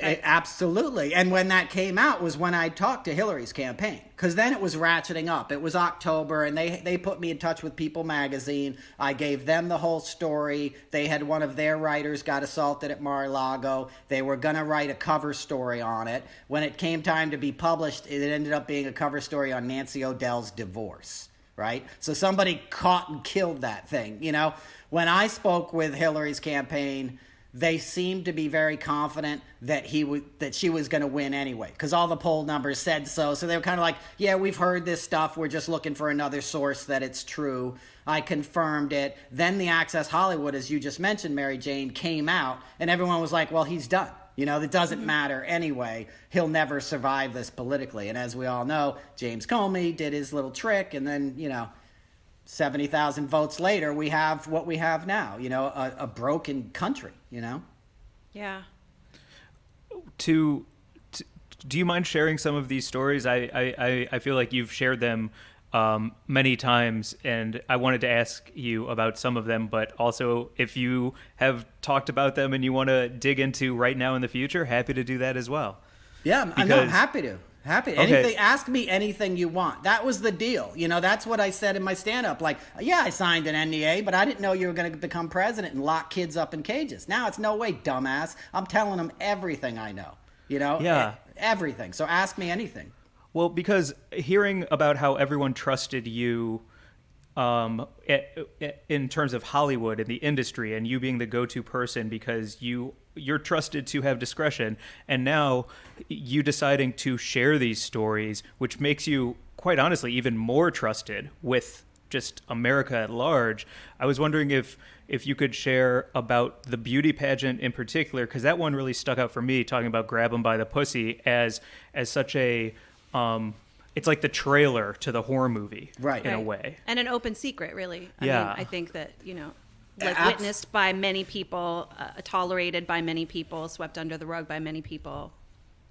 Right. Absolutely. And when that came out was when I talked to Hillary's campaign, because then it was ratcheting up. It was October, and they put me in touch with People magazine. I gave them the whole story. They had one of their writers got assaulted at Mar-a-Lago. They were going to write a cover story on it. When it came time to be published, it ended up being a cover story on Nancy O'Dell's divorce. Right? So somebody caught and killed that thing. You know, when I spoke with Hillary's campaign, they seemed to be very confident that she was going to win anyway, because all the poll numbers said so. So they were kind of like, yeah, we've heard this stuff. We're just looking for another source that it's true. I confirmed it. Then the Access Hollywood, as you just mentioned, Mary Jane, came out, and everyone was like, well, he's done. You know, it doesn't matter anyway. He'll never survive this politically. And as we all know, James Comey did his little trick, and then, you know, 70,000 votes later, we have what we have now, you know, a broken country, you know? Yeah. Do you mind sharing some of these stories? I feel like you've shared them many times, and I wanted to ask you about some of them, but also if you have talked about them and you want to dig into right now in the future, happy to do that as well. Yeah, I'm happy to. Okay. Anything, ask me anything you want. That was the deal. You know, that's what I said in my stand-up. Like, yeah, I signed an NDA, but I didn't know you were going to become president and lock kids up in cages. Now it's no way, dumbass. I'm telling them everything I know. You know? Yeah. Everything. So ask me anything. Well, because hearing about how everyone trusted you in terms of Hollywood and the industry, and you being the go-to person because you're trusted to have discretion, and now you deciding to share these stories, which makes you, quite honestly, even more trusted with just America at large. I was wondering if you could share about the beauty pageant in particular, because that one really stuck out for me, talking about Grab 'em by the Pussy as such a it's like the trailer to the horror movie, right? In a way, and an open secret, really. I mean, I think that, you know, like, witnessed by many people, tolerated by many people, swept under the rug by many people.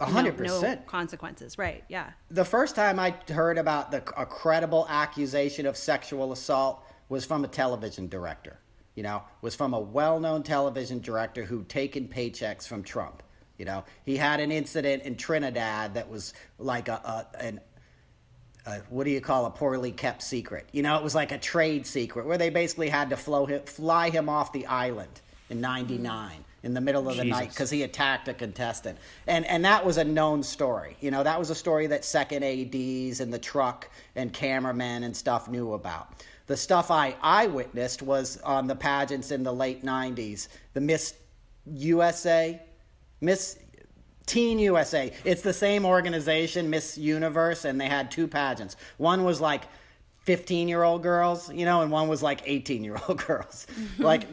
100%. No consequences, right? Yeah. The first time I heard about a credible accusation of sexual assault was from a television director. You know, was from a well-known television director who'd taken paychecks from Trump. You know, he had an incident in Trinidad that was like what do you call a poorly kept secret? You know, it was like a trade secret where they basically had to fly him off the island in '99 in the middle of the night because he attacked a contestant. And that was a known story. You know, that was a story that second ADs and the truck and cameramen and stuff knew about. The stuff I eyewitnessed was on the pageants in the late 90s. The Miss USA, Miss Teen USA. It's the same organization, Miss Universe, and they had two pageants. One was like 15-year-old girls, you know, and one was like 18-year-old girls. Like,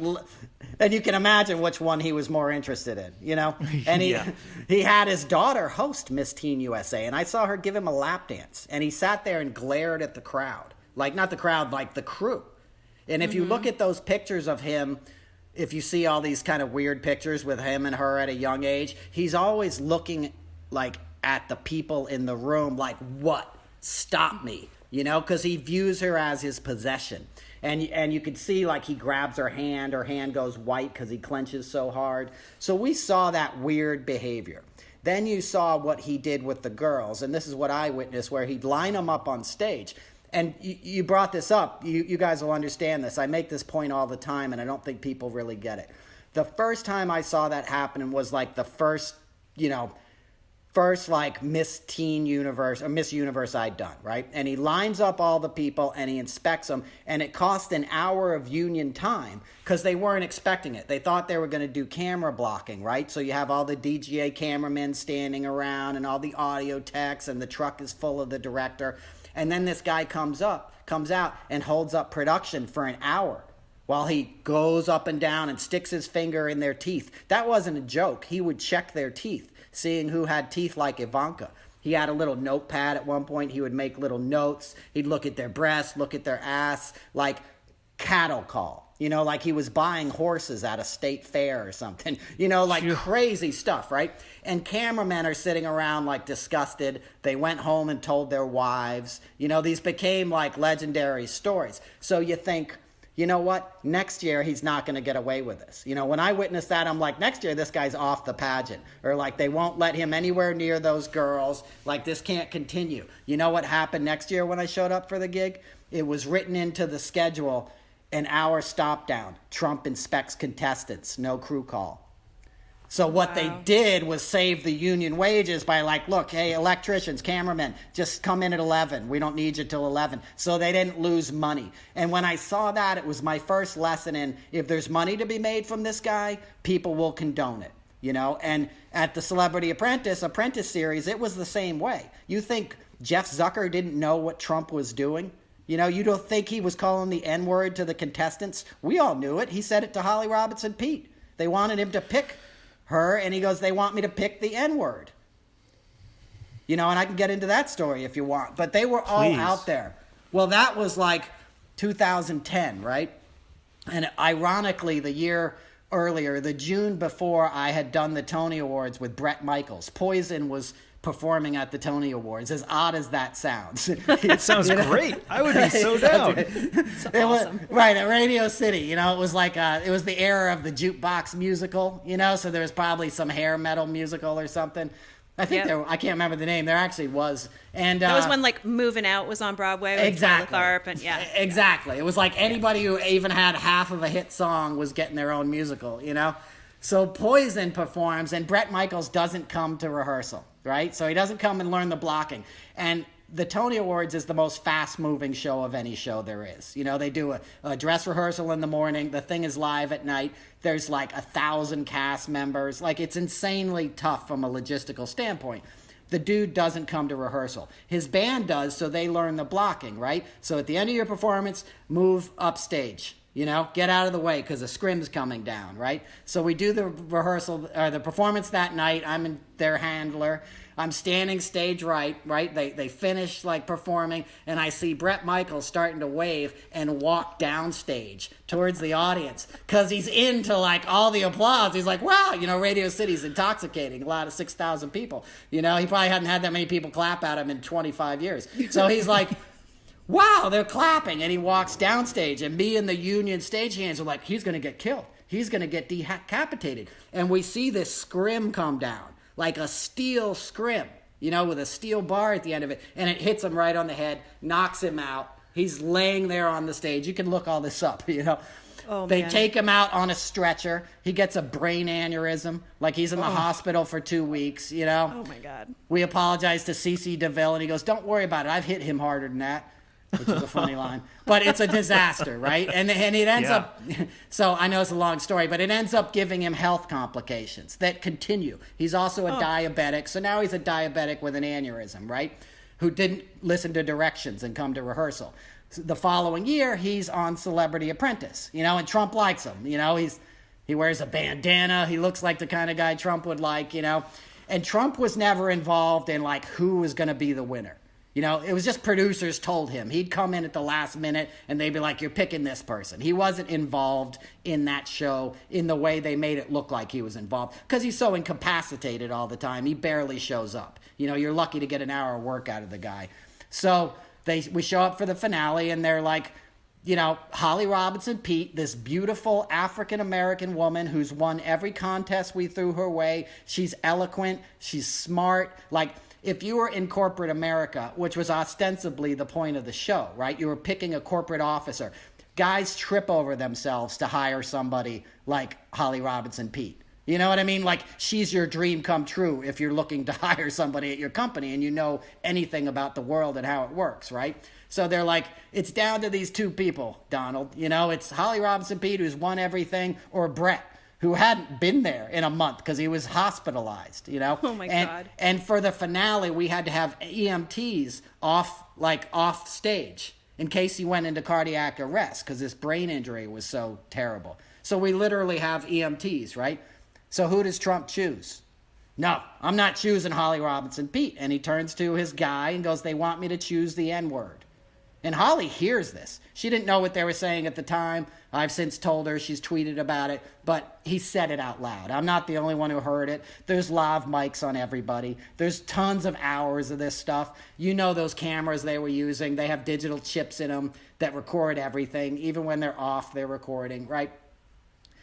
and you can imagine which one he was more interested in, you know? And he had his daughter host Miss Teen USA, and I saw her give him a lap dance, and he sat there and glared at the crowd. Like, not the crowd, like the crew. And if you look at those pictures of him, if you see all these kind of weird pictures with him and her at a young age, he's always looking like at the people in the room like, what? Stop me. You know, because he views her as his possession. And you can see like he grabs her hand goes white because he clenches so hard. So we saw that weird behavior. Then you saw what he did with the girls, and this is what I witnessed, where he'd line them up on stage. And you brought this up. You guys will understand this. I make this point all the time, and I don't think people really get it. The first time I saw that happen was like the first like Miss Teen Universe or Miss Universe I'd done, right? And he lines up all the people and he inspects them, and it cost an hour of union time because they weren't expecting it. They thought they were going to do camera blocking, right? So you have all the DGA cameramen standing around and all the audio techs, and the truck is full of the director. And then this guy comes out and holds up production for an hour while he goes up and down and sticks his finger in their teeth. That wasn't a joke. He would check their teeth, seeing who had teeth like Ivanka. He had a little notepad at one point. He would make little notes. He'd look at their breasts, look at their ass, like cattle call. You know, like he was buying horses at a state fair or something. You know, like crazy stuff, right? And cameramen are sitting around like disgusted. They went home and told their wives. You know, these became like legendary stories. So you think, you know what? Next year, he's not going to get away with this. You know, when I witnessed that, I'm like, next year, this guy's off the pageant. Or like, they won't let him anywhere near those girls. Like, this can't continue. You know what happened next year when I showed up for the gig? It was written into the schedule, an hour stop down. Trump inspects contestants, no crew call. So what they did was save the union wages by like, look, hey, electricians, cameramen, just come in at 11. We don't need you till 11. So they didn't lose money. And when I saw that, it was my first lesson in, if there's money to be made from this guy, people will condone it, you know? And at the Celebrity Apprentice series, it was the same way. You think Jeff Zucker didn't know what Trump was doing? You know, you don't think he was calling the N-word to the contestants? We all knew it. He said it to Holly Robinson Pete. They wanted him to pick her, and he goes, they want me to pick the N-word. You know, and I can get into that story if you want. But they were all out there. Well, that was like 2010, right? And ironically, the year earlier, the June before, I had done the Tony Awards with Bret Michaels. Poison was performing at the Tony Awards, as odd as that sounds. It sounds great. I would be so down. Awesome. Right, at Radio City, you know, it was like, it was the era of the jukebox musical, you know, so there was probably some hair metal musical or something. I think I can't remember the name. There actually was. And that was when like Moving Out was on Broadway with exactly. Tharp and Exactly. It was like anybody who even had half of a hit song was getting their own musical, you know? So Poison performs, and Bret Michaels doesn't come to rehearsal, right? So he doesn't come and learn the blocking. And the Tony Awards is the most fast-moving show of any show there is. You know, they do a dress rehearsal in the morning. The thing is live at night. There's like 1,000 cast members. Like, it's insanely tough from a logistical standpoint. The dude doesn't come to rehearsal. His band does, so they learn the blocking, right? So at the end of your performance, move upstage. You know, get out of the way because the scrim's coming down, right? So we do the rehearsal, or the performance that night. I'm their handler. I'm standing stage right? They finish like performing, and I see Bret Michaels starting to wave and walk downstage towards the audience because he's into like all the applause. He's like, wow, you know, Radio City's intoxicating. A lot of 6,000 people. You know, he probably hadn't had that many people clap at him in 25 years. So he's like, wow, they're clapping. And he walks downstage, and me and the union stagehands are like, he's going to get killed. He's going to get decapitated. And we see this scrim come down, like a steel scrim, with a steel bar at the end of it, and it hits him right on the head, knocks him out. He's laying there on the stage. You can look all this up, Oh, they man. take him out on a stretcher. He gets a brain aneurysm, like he's in the hospital for 2 weeks, Oh my God. We apologize to CeCe DeVille, and he goes, "Don't worry about it. I've hit him harder than that," which is a funny line. But it's a disaster, right? And it ends up, so I know it's a long story, but it ends up giving him health complications that continue. He's also a diabetic, so now he's a diabetic with an aneurysm, right? Who didn't listen to directions and come to rehearsal. The following year, he's on Celebrity Apprentice, and Trump likes him. He wears a bandana. He looks like the kind of guy Trump would like, And Trump was never involved in, like, who was going to be the winner. It was just producers told him. He'd come in at the last minute, and they'd be like, "You're picking this person." He wasn't involved in that show in the way they made it look like he was involved, because he's so incapacitated all the time. He barely shows up. You're lucky to get an hour of work out of the guy. So we show up for the finale, and they're like, Holly Robinson Pete, this beautiful African-American woman who's won every contest we threw her way. She's eloquent. She's smart. Like, if you were in corporate America, which was ostensibly the point of the show, right? You were picking a corporate officer. Guys trip over themselves to hire somebody like Holly Robinson Pete. You know what I mean? Like, she's your dream come true if you're looking to hire somebody at your company and you know anything about the world and how it works, right? So they're like, it's down to these two people, Donald. It's Holly Robinson Pete, who's won everything, or Brett, who hadn't been there in a month because he was hospitalized, Oh, my God. And for the finale, we had to have EMTs off stage in case he went into cardiac arrest because his brain injury was so terrible. So we literally have EMTs, right? So who does Trump choose? No, I'm not choosing Holly Robinson Pete. And he turns to his guy and goes, "They want me to choose the N-word." And Holly hears this. She didn't know what they were saying at the time. I've since told her, she's tweeted about it, but he said it out loud. I'm not the only one who heard it. There's live mics on everybody. There's tons of hours of this stuff. Those cameras they were using, they have digital chips in them that record everything. Even when they're off, they're recording, right?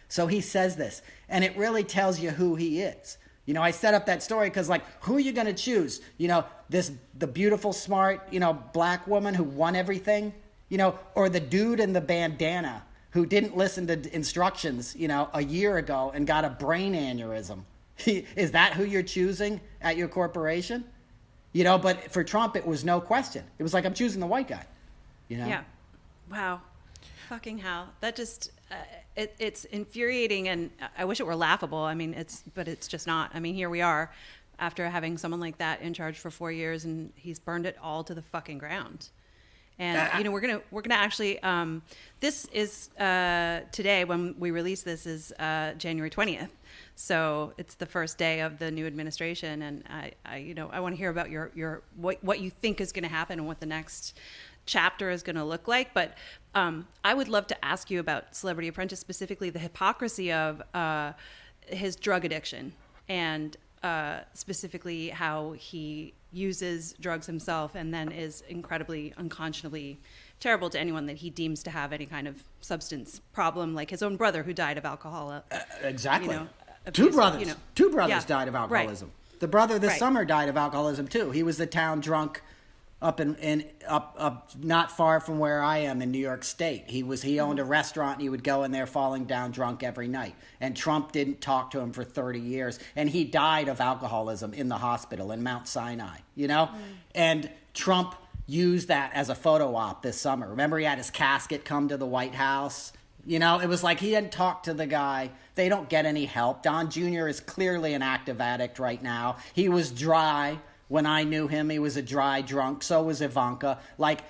So he says this, and it really tells you who he is. I set up that story because, like, who are you going to choose? The beautiful, smart, black woman who won everything, or the dude in the bandana who didn't listen to instructions, a year ago and got a brain aneurysm. Is that who you're choosing at your corporation? But for Trump, it was no question. It was like, I'm choosing the white guy, Yeah. Wow. Fucking hell. That just, it's infuriating, and I wish it were laughable. I mean, but it's just not. I mean, here we are after having someone like that in charge for 4 years, and he's burned it all to the fucking ground. And we're gonna actually, this is today when we release this is January 20th, so it's the first day of the new administration, and I want to hear about your what you think is going to happen and what the next chapter is going to look like. But I would love to ask you about Celebrity Apprentice, specifically the hypocrisy of his drug addiction, and specifically how he uses drugs himself and then is incredibly unconscionably terrible to anyone that he deems to have any kind of substance problem, like his own brother who died of alcohol. Exactly. Abuse, Two brothers died of alcoholism. Right. The brother this summer died of alcoholism too. He was the town drunk up not far from where I am in New York State. He owned a restaurant, and he would go in there falling down drunk every night. And Trump didn't talk to him for 30 years. And he died of alcoholism in the hospital in Mount Sinai, And Trump used that as a photo op this summer. Remember, he had his casket come to the White House? It was like he didn't talk to the guy. They don't get any help. Don Jr. is clearly an active addict right now. He was dry. When I knew him, he was a dry drunk. So was Ivanka. Like,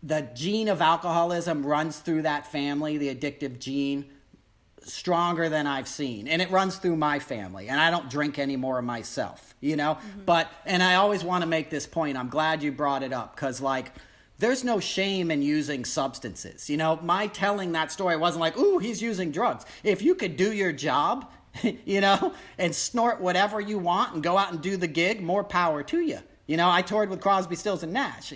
the gene of alcoholism runs through that family, the addictive gene, stronger than I've seen. And it runs through my family. And I don't drink anymore myself, Mm-hmm. And I always want to make this point. I'm glad you brought it up because, like, there's no shame in using substances. My telling that story wasn't like, ooh, he's using drugs. If you could do your job, and snort whatever you want and go out and do the gig, more power to you. I toured with Crosby, Stills, and Nash,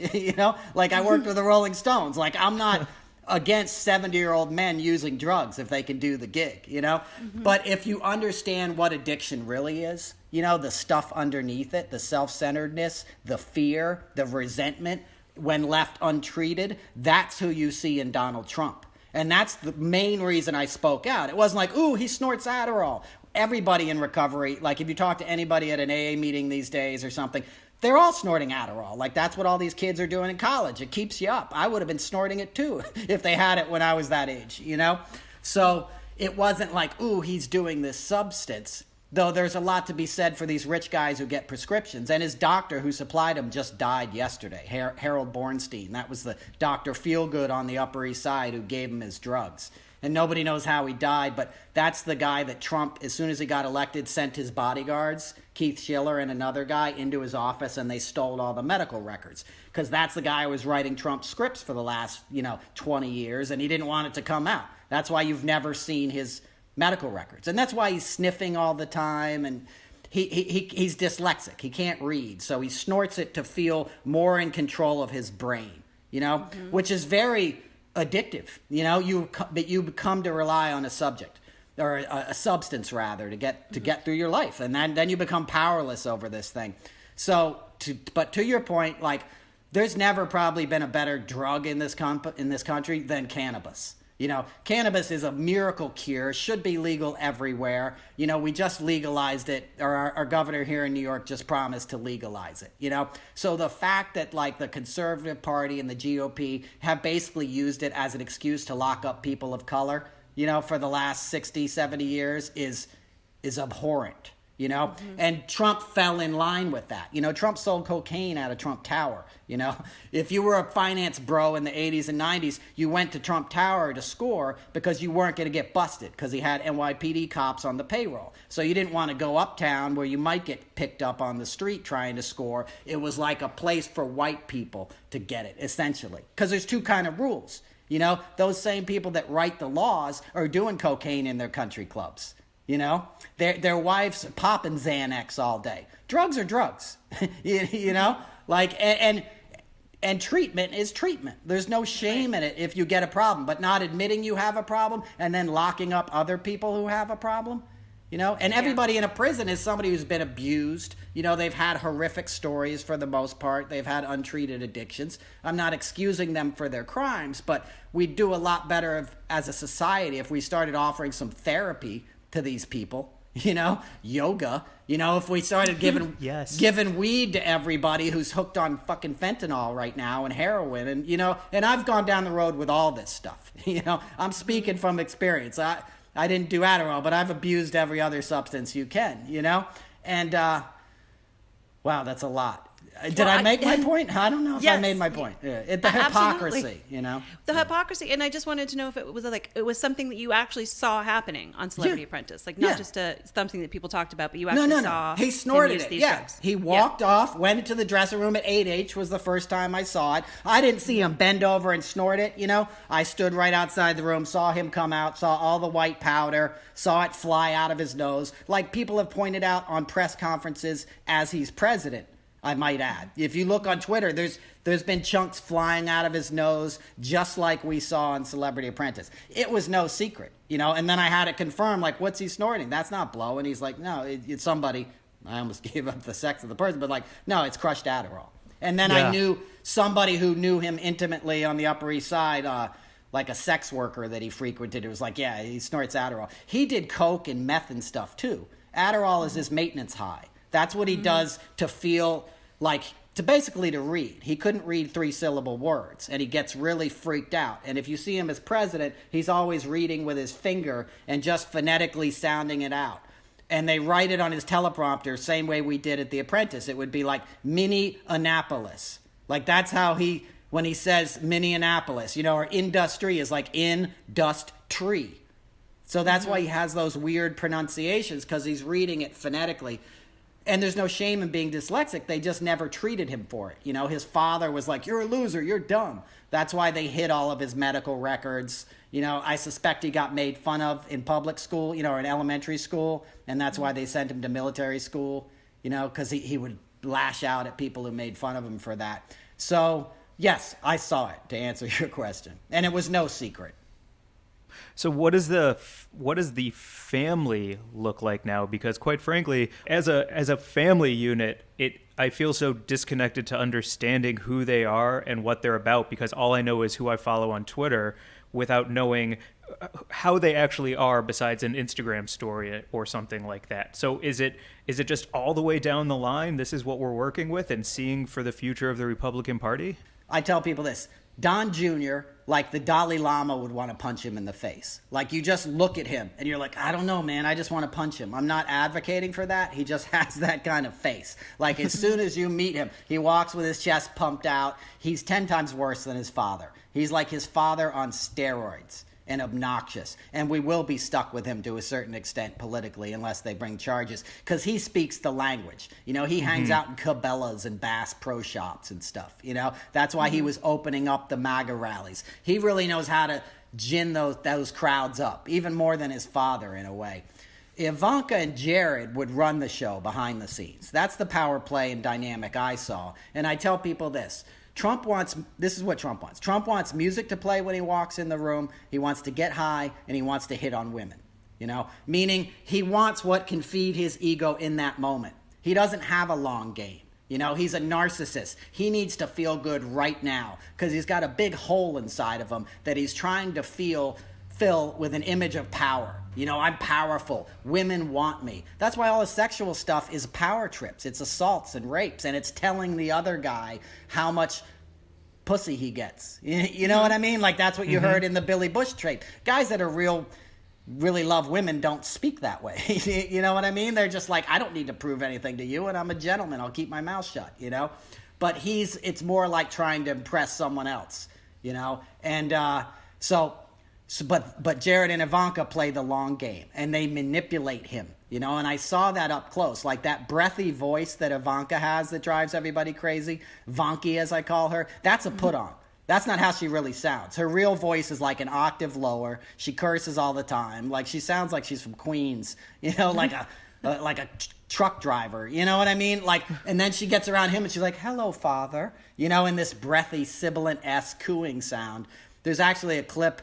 like I worked with the Rolling Stones. Like, I'm not against 70-year-old men using drugs if they can do the gig, you know? But if you understand what addiction really is, you know, the stuff underneath it, the self-centeredness, the fear, the resentment, when left untreated, that's who you see in Donald Trump. And that's the main reason I spoke out. It wasn't like, ooh, he snorts Adderall. Everybody in recovery, like if you talk to anybody at an AA meeting these days or something, they're all snorting Adderall. Like that's what all these kids are doing in college. It keeps you up. I would have been snorting it too if they had it when I was that age, you know? So it wasn't like, ooh, he's doing this substance. Though there's a lot to be said for these rich guys who get prescriptions. And his doctor who supplied him just died yesterday, Harold Bornstein. That was the Dr. Feelgood on the Upper East Side who gave him his drugs. And nobody knows how he died, but that's the guy that Trump, as soon as he got elected, sent his bodyguards, Keith Schiller and another guy, into his office, and they stole all the medical records. Because that's the guy who was writing Trump's scripts for the last, 20 years, and he didn't want it to come out. That's why you've never seen his medical records. And that's why he's sniffing all the time, and he's dyslexic. He can't read, so he snorts it to feel more in control of his brain, which is very addictive. You become to rely on a subject or a substance rather to get through your life, and then you become powerless over this thing. So, but to your point, like there's never probably been a better drug in this country than cannabis. Cannabis is a miracle cure, should be legal everywhere. We just legalized it, or our governor here in New York just promised to legalize it, So the fact that like the Conservative Party and the GOP have basically used it as an excuse to lock up people of color, for the last 60, 70 years is abhorrent. And Trump fell in line with that. Trump sold cocaine out of Trump Tower. If you were a finance bro in the 80s and 90s, you went to Trump Tower to score because you weren't going to get busted because he had NYPD cops on the payroll. So you didn't want to go uptown where you might get picked up on the street trying to score. It was like a place for white people to get it, essentially. Because there's two kind of rules. Those same people that write the laws are doing cocaine in their country clubs. Their wives popping Xanax all day. Drugs are drugs, and treatment is treatment. There's no shame in it if you get a problem, but not admitting you have a problem and then locking up other people who have a problem, and everybody in a prison is somebody who's been abused. They've had horrific stories for the most part. They've had untreated addictions. I'm not excusing them for their crimes, but we'd do a lot better as a society if we started offering some therapy to these people, yoga, if we started giving giving weed to everybody who's hooked on fucking fentanyl right now and heroin, and and I've gone down the road with all this stuff. I'm speaking from experience. I didn't do Adderall, but I've abused every other substance you can, and wow, that's a lot. Did I make my point? I don't know if I made my point. Yeah. The hypocrisy, The hypocrisy. And I just wanted to know if it was something that you actually saw happening on Celebrity Apprentice. Like not just something that people talked about, but you actually saw he snorted it. These yeah. drugs. He walked off, went into the dressing room at 8H was the first time I saw it. I didn't see him bend over and snort it, I stood right outside the room, saw him come out, saw all the white powder, saw it fly out of his nose. Like people have pointed out on press conferences as he's president. I might add. If you look on Twitter, there's been chunks flying out of his nose, just like we saw on Celebrity Apprentice. It was no secret, and then I had it confirmed, like, what's he snorting? That's not blow. And he's like, no, it's somebody, I almost gave up the sex of the person, but like, no, it's crushed Adderall. And then I knew somebody who knew him intimately on the Upper East Side, like a sex worker that he frequented. It was like, yeah, he snorts Adderall. He did coke and meth and stuff too. Adderall is his maintenance high. That's what he does to feel like, to read. He couldn't read 3-syllable words, and he gets really freaked out. And if you see him as president, he's always reading with his finger and just phonetically sounding it out. And they write it on his teleprompter, same way we did at The Apprentice. It would be like, Minneapolis. Like, that's how when he says Minneapolis, or industry is like in, dust, tree. So that's why he has those weird pronunciations, because he's reading it phonetically. And there's no shame in being dyslexic. They just never treated him for it. His father was like, you're a loser, you're dumb. That's why they hid all of his medical records. I suspect he got made fun of in public school, or in elementary school. And that's why they sent him to military school, because he would lash out at people who made fun of him for that. So Yes, I saw it, to answer your question. And it was no secret. So what does the family look like now? Because quite frankly, as a family unit, I feel so disconnected to understanding who they are and what they're about, because all I know is who I follow on Twitter without knowing how they actually are besides an Instagram story or something like that. So is it just all the way down the line, this is what we're working with and seeing for the future of the Republican Party? I tell people this. Don Jr., like the Dalai Lama, would want to punch him in the face. Like, you just look at him and you're like, I don't know, man. I just want to punch him. I'm not advocating for that. He just has that kind of face. Like, as soon as you meet him, he walks with his chest pumped out. He's 10 times worse than his father. He's like his father on steroids and obnoxious. And we will be stuck with him to a certain extent politically unless they bring charges, because he speaks the language. You know, he hangs out in Cabela's and Bass Pro Shops and stuff. You know, that's why he was opening up the MAGA rallies. He really knows how to gin those crowds up, even more than his father in a way. Ivanka and Jared would run the show behind the scenes. That's the power play and dynamic I saw. And I tell people this. This is what Trump wants. Trump wants music to play when he walks in the room. He wants to get high, and he wants to hit on women, you know, meaning he wants what can feed his ego in that moment. He doesn't have a long game. You know, he's a narcissist. He needs to feel good right now because he's got a big hole inside of him that he's trying to fill with an image of power. You know, I'm powerful. Women want me. That's why all the sexual stuff is power trips. It's assaults and rapes, and it's telling the other guy how much pussy he gets. You know what I mean? Like, that's what you heard in the Billy Bush tape. Guys that are really love women don't speak that way. You know what I mean? They're just like, I don't need to prove anything to you, and I'm a gentleman. I'll keep my mouth shut, you know? But it's more like trying to impress someone else, you know? And but Jared and Ivanka play the long game, and they manipulate him, you know, and I saw that up close, like that breathy voice that Ivanka has that drives everybody crazy, Vanky as I call her, that's a put on. That's not how she really sounds. Her real voice is like an octave lower. She curses all the time. Like, she sounds like she's from Queens, you know, like a truck driver, you know what I mean? Like, and then she gets around him and she's like, hello, father, you know, in this breathy, sibilant-esque cooing sound. There's actually a clip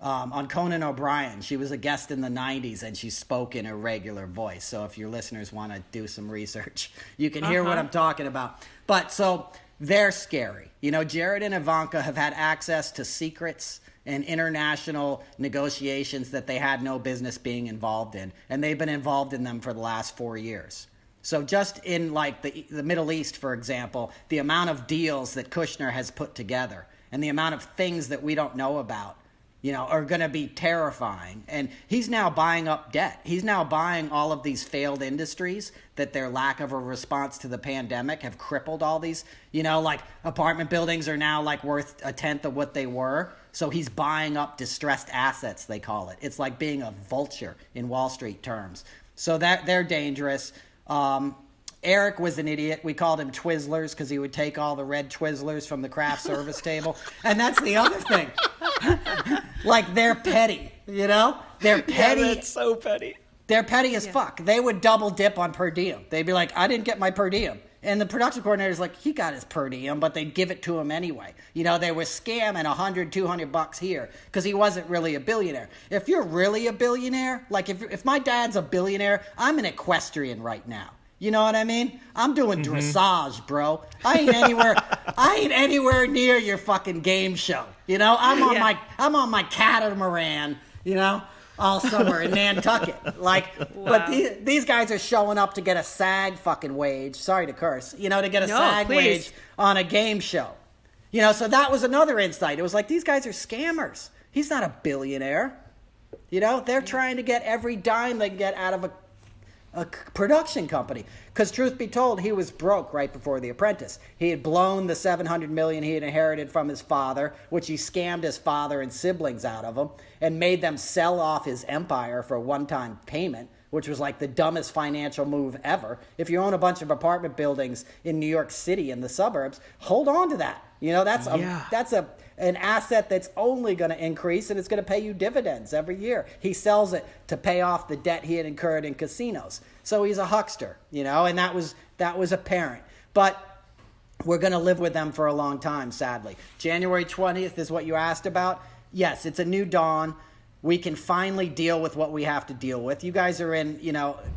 on Conan O'Brien. She was a guest in the 90s, and she spoke in a regular voice. So if your listeners want to do some research, you can hear what I'm talking about. But so they're scary. You know, Jared and Ivanka have had access to secrets and international negotiations that they had no business being involved in. And they've been involved in them for the last 4 years. So just in like the Middle East, for example, the amount of deals that Kushner has put together and the amount of things that we don't know about, you know, are going to be terrifying. And he's now buying up debt. He's now buying all of these failed industries that their lack of a response to the pandemic have crippled all these, you know, like apartment buildings are now like worth a tenth of what they were. So he's buying up distressed assets, they call it. It's like being a vulture in Wall Street terms. So that they're dangerous. Eric was an idiot. We called him Twizzlers because he would take all the red Twizzlers from the craft service table. And that's the other thing. Like, they're petty, you know? They're petty. Yeah, that's so petty. They're petty as fuck. They would double dip on per diem. They'd be like, I didn't get my per diem. And the production coordinator's like, he got his per diem, but they'd give it to him anyway. You know, they were scamming $100, $200 here because he wasn't really a billionaire. If you're really a billionaire, like if my dad's a billionaire, I'm an equestrian right now. You know what I mean? I'm doing dressage, bro. I ain't anywhere near your fucking game show. You know, I'm on my catamaran, you know, all summer in Nantucket. Like, wow. But these guys are showing up to get a SAG fucking wage. Sorry to curse. You know, to get a SAG wage on a game show. You know, so that was another insight. It was like, these guys are scammers. He's not a billionaire. You know, they're trying to get every dime they can get out of a production company, because truth be told, he was broke right before The Apprentice. He had blown the $700 million he had inherited from his father, which he scammed his father and siblings out of him, and made them sell off his empire for a one-time payment, which was like the dumbest financial move ever. If you own a bunch of apartment buildings in New York City in the suburbs, hold on to that. You know, that's an asset that's only going to increase, and it's going to pay you dividends every year. He sells it to pay off the debt he had incurred in casinos. So he's a huckster, you know, and that was apparent. But we're going to live with them for a long time, sadly. January 20th is what you asked about. Yes, it's a new dawn. We can finally deal with what we have to deal with. You guys are in,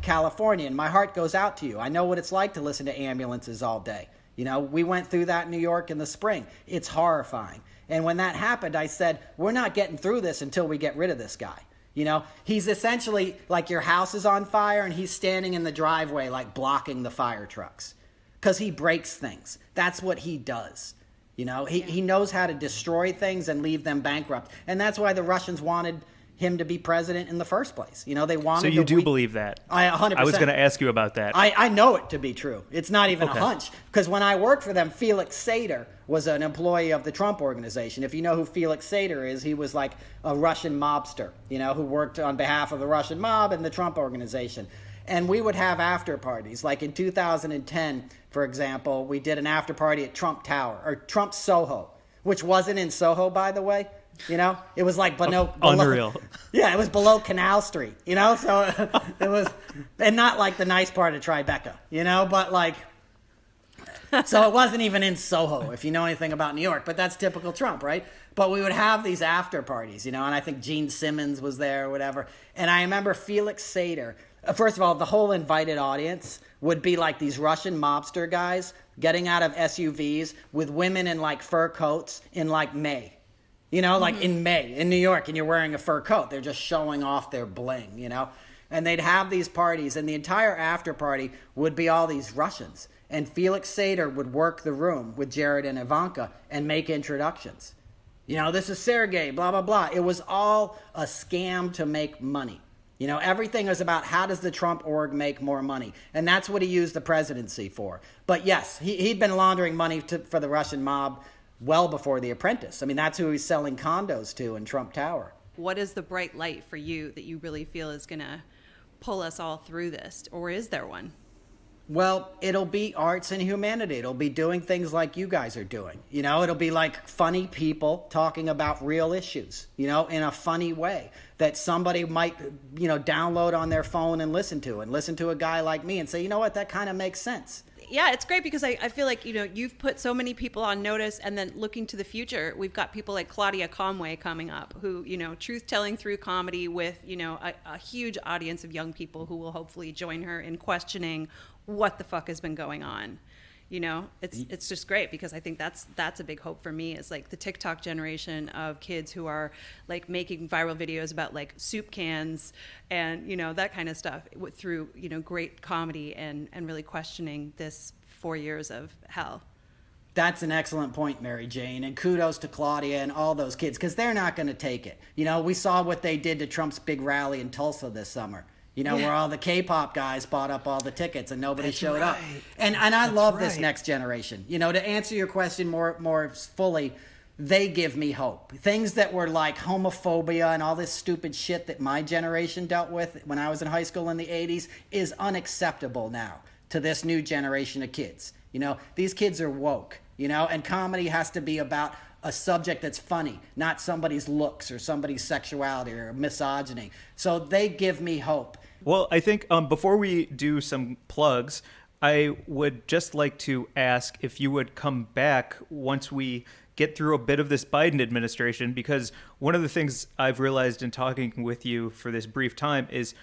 California, and my heart goes out to you. I know what it's like to listen to ambulances all day. We went through that in New York in the spring. It's horrifying. And when that happened, I said, we're not getting through this until we get rid of this guy. He's essentially like your house is on fire and he's standing in the driveway, like blocking the fire trucks because he breaks things. That's what he does. He knows how to destroy things and leave them bankrupt. And that's why the Russians wanted him to be president in the first place. They wanted. So you do believe that? 100%. I was going to ask you about that. I know it to be true. It's not even a hunch. Because when I worked for them, Felix Sater was an employee of the Trump organization. If you know who Felix Sater is, he was like a Russian mobster, who worked on behalf of the Russian mob and the Trump organization. And we would have after parties. Like in 2010, for example, we did an after party at Trump Tower, or Trump Soho, which wasn't in Soho, by the way. It was like unreal. Yeah, it was below Canal Street, so it was, and not like the nice part of Tribeca, but like, so it wasn't even in Soho, if you know anything about New York, but that's typical Trump, right? But we would have these after parties, and I think Gene Simmons was there or whatever. And I remember Felix Sater, first of all, the whole invited audience would be like these Russian mobster guys getting out of SUVs with women in like fur coats in like May. Like in May in New York, and you're wearing a fur coat. They're just showing off their bling, And they'd have these parties, and the entire after party would be all these Russians. And Felix Sater would work the room with Jared and Ivanka and make introductions. This is Sergey, blah, blah, blah. It was all a scam to make money. Everything was about how does the Trump org make more money? And that's what he used the presidency for. But yes, he'd been laundering money for the Russian mob well before The Apprentice. I mean, that's who he's selling condos to in Trump Tower. What is the bright light for you that you really feel is going to pull us all through this? Or is there one? Well, it'll be arts and humanity. It'll be doing things like you guys are doing. It'll be like funny people talking about real issues, in a funny way that somebody might, download on their phone and listen to a guy like me and say, that kind of makes sense. Yeah, it's great because I feel like, you've put so many people on notice, and then looking to the future, we've got people like Claudia Conway coming up who, truth-telling through comedy with, a huge audience of young people who will hopefully join her in questioning what the fuck has been going on. It's just great because I think that's a big hope for me is like the TikTok generation of kids who are like making viral videos about like soup cans and, that kind of stuff through, great comedy and really questioning this 4 years of hell. That's an excellent point, Mary Jane, and kudos to Claudia and all those kids because they're not going to take it. We saw what they did to Trump's big rally in Tulsa this summer. Where all the K-pop guys bought up all the tickets and nobody showed up. And I love this next generation. To answer your question more fully, they give me hope. Things that were like homophobia and all this stupid shit that my generation dealt with when I was in high school in the 80s is unacceptable now to this new generation of kids. These kids are woke, and comedy has to be about a subject that's funny, not somebody's looks or somebody's sexuality or misogyny. So they give me hope. Well, I think before we do some plugs, I would just like to ask if you would come back once we get through a bit of this Biden administration, because one of the things I've realized in talking with you for this brief time is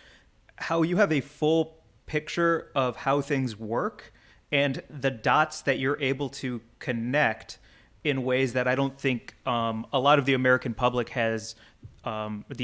how you have a full picture of how things work and the dots that you're able to connect in ways that I don't think a lot of the American public has they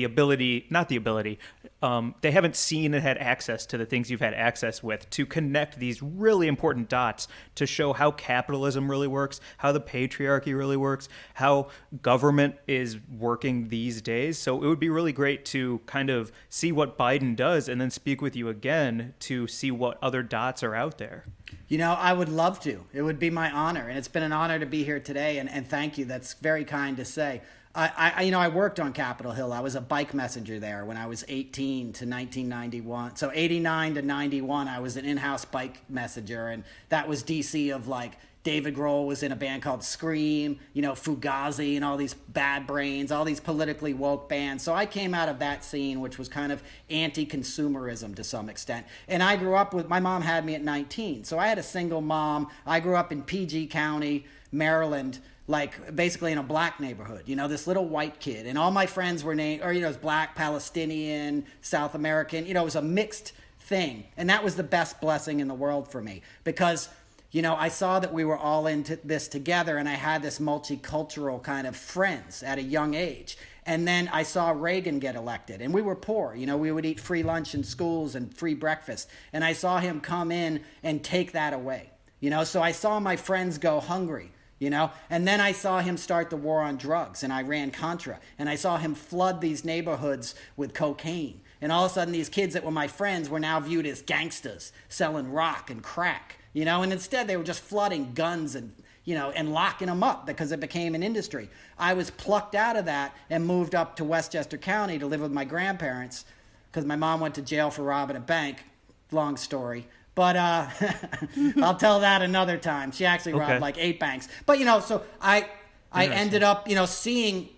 haven't seen and had access to the things you've had access with to connect these really important dots to show how capitalism really works, how the patriarchy really works, how government is working these days. So it would be really great to kind of see what Biden does and then speak with you again to see what other dots are out there. I would love to. It would be my honor. And it's been an honor to be here today. And thank you. That's very kind to say. I worked on Capitol Hill. I was a bike messenger there when I was 18 to 1991. So 89 to 91, I was an in-house bike messenger. And that was DC of like David Grohl was in a band called Scream, Fugazi and all these Bad Brains, all these politically woke bands. So I came out of that scene, which was kind of anti-consumerism to some extent. And I grew up my mom had me at 19. So I had a single mom. I grew up in PG County, Maryland, like basically in a black neighborhood, this little white kid. And all my friends were named, or, it was black, Palestinian, South American, it was a mixed thing. And that was the best blessing in the world for me because, I saw that we were all into this together and I had this multicultural kind of friends at a young age. And then I saw Reagan get elected and we were poor. We would eat free lunch in schools and free breakfast. And I saw him come in and take that away, so I saw my friends go hungry. And then I saw him start the war on drugs and Iran-Contra. And I saw him flood these neighborhoods with cocaine. And all of a sudden, these kids that were my friends were now viewed as gangsters selling rock and crack, and instead they were just flooding guns and, and locking them up because it became an industry. I was plucked out of that and moved up to Westchester County to live with my grandparents because my mom went to jail for robbing a bank. Long story. But I'll tell that another time. She actually robbed like 8 banks. But, so I ended up, seeing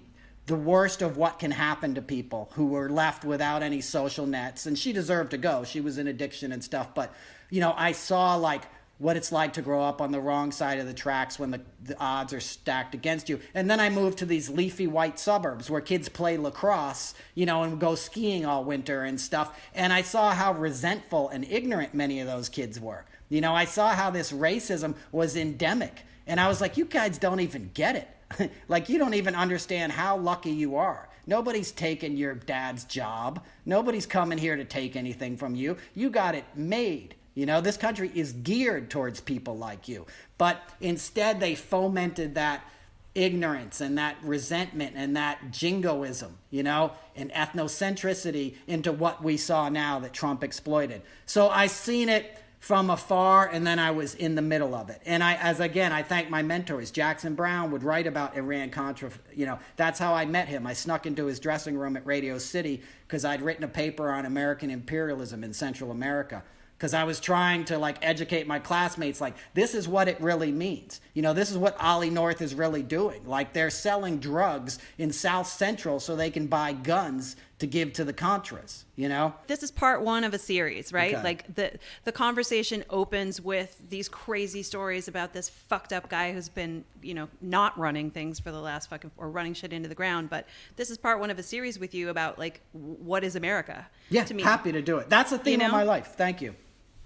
the worst of what can happen to people who were left without any social nets. And she deserved to go. She was in addiction and stuff. But, I saw like what it's like to grow up on the wrong side of the tracks when the odds are stacked against you. And then I moved to these leafy white suburbs where kids play lacrosse, and go skiing all winter and stuff. And I saw how resentful and ignorant many of those kids were. I saw how this racism was endemic. And I was like, you guys don't even get it. Like, you don't even understand how lucky you are. Nobody's taking your dad's job. Nobody's coming here to take anything from you. You got it made. This country is geared towards people like you. But instead, they fomented that ignorance and that resentment and that jingoism, and ethnocentricity into what we saw now that Trump exploited. So I seen it from afar, and then I was in the middle of it. And I thank my mentors. Jackson Brown would write about Iran-Contra. That's how I met him. I snuck into his dressing room at Radio City because I'd written a paper on American imperialism in Central America. Because I was trying to educate my classmates, this is what it really means. This is what Ollie North is really doing. They're selling drugs in South Central so they can buy guns to give to the Contras, This is part 1 of a series, right? Okay. The conversation opens with these crazy stories about this fucked up guy who's been, not running things for the last or running shit into the ground. But this is part 1 of a series with you about what is America? Yeah, to me. Happy to do it. That's the theme of my life. Thank you.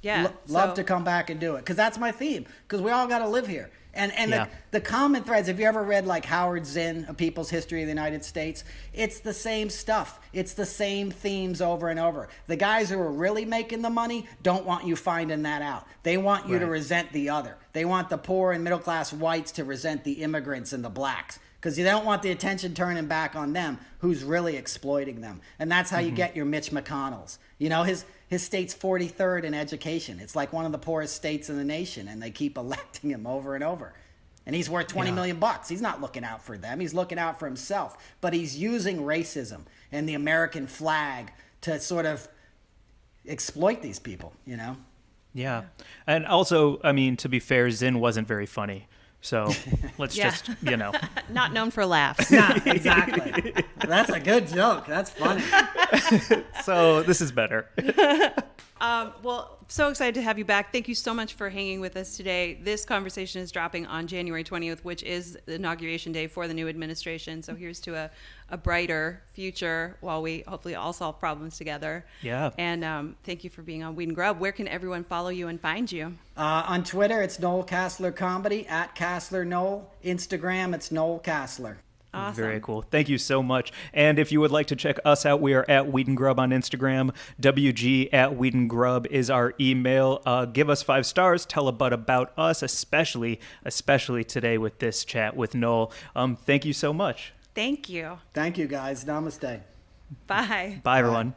Yeah. Love to come back and do it because that's my theme because we all got to live here. And the common threads, have you ever read Howard Zinn, A People's History of the United States? It's the same stuff. It's the same themes over and over. The guys who are really making the money don't want you finding that out. They want you to resent the other. They want the poor and middle class whites to resent the immigrants and the blacks because they don't want the attention turning back on them who's really exploiting them. And that's how you get your Mitch McConnells. His state's 43rd in education. It's like one of the poorest states in the nation, and they keep electing him over and over. And he's worth $20 million. He's not looking out for them. He's looking out for himself. But he's using racism and the American flag to sort of exploit these people, Yeah. And also, to be fair, Zinn wasn't very funny. So let's just, Not known for laughs. Nah, exactly. That's a good joke. That's funny. So this is better. Well, so excited to have you back. Thank you so much for hanging with us today. This conversation is dropping on January 20th, which is the inauguration day for the new administration. So here's to a brighter future while we hopefully all solve problems together. Yeah. And thank you for being on Weed and Grub. Where can everyone follow you and find you? On Twitter, it's Noel Casler Comedy, @Casler Noel. Instagram, it's Noel Casler. Awesome. Very cool. Thank you so much. And if you would like to check us out, we are at Weed and Grub on Instagram. WG@WeedandGrub is our email. Give us 5 stars. Tell a bud about us, especially today with this chat with Noel. Thank you so much. Thank you. Thank you, guys. Namaste. Bye. Bye, everyone.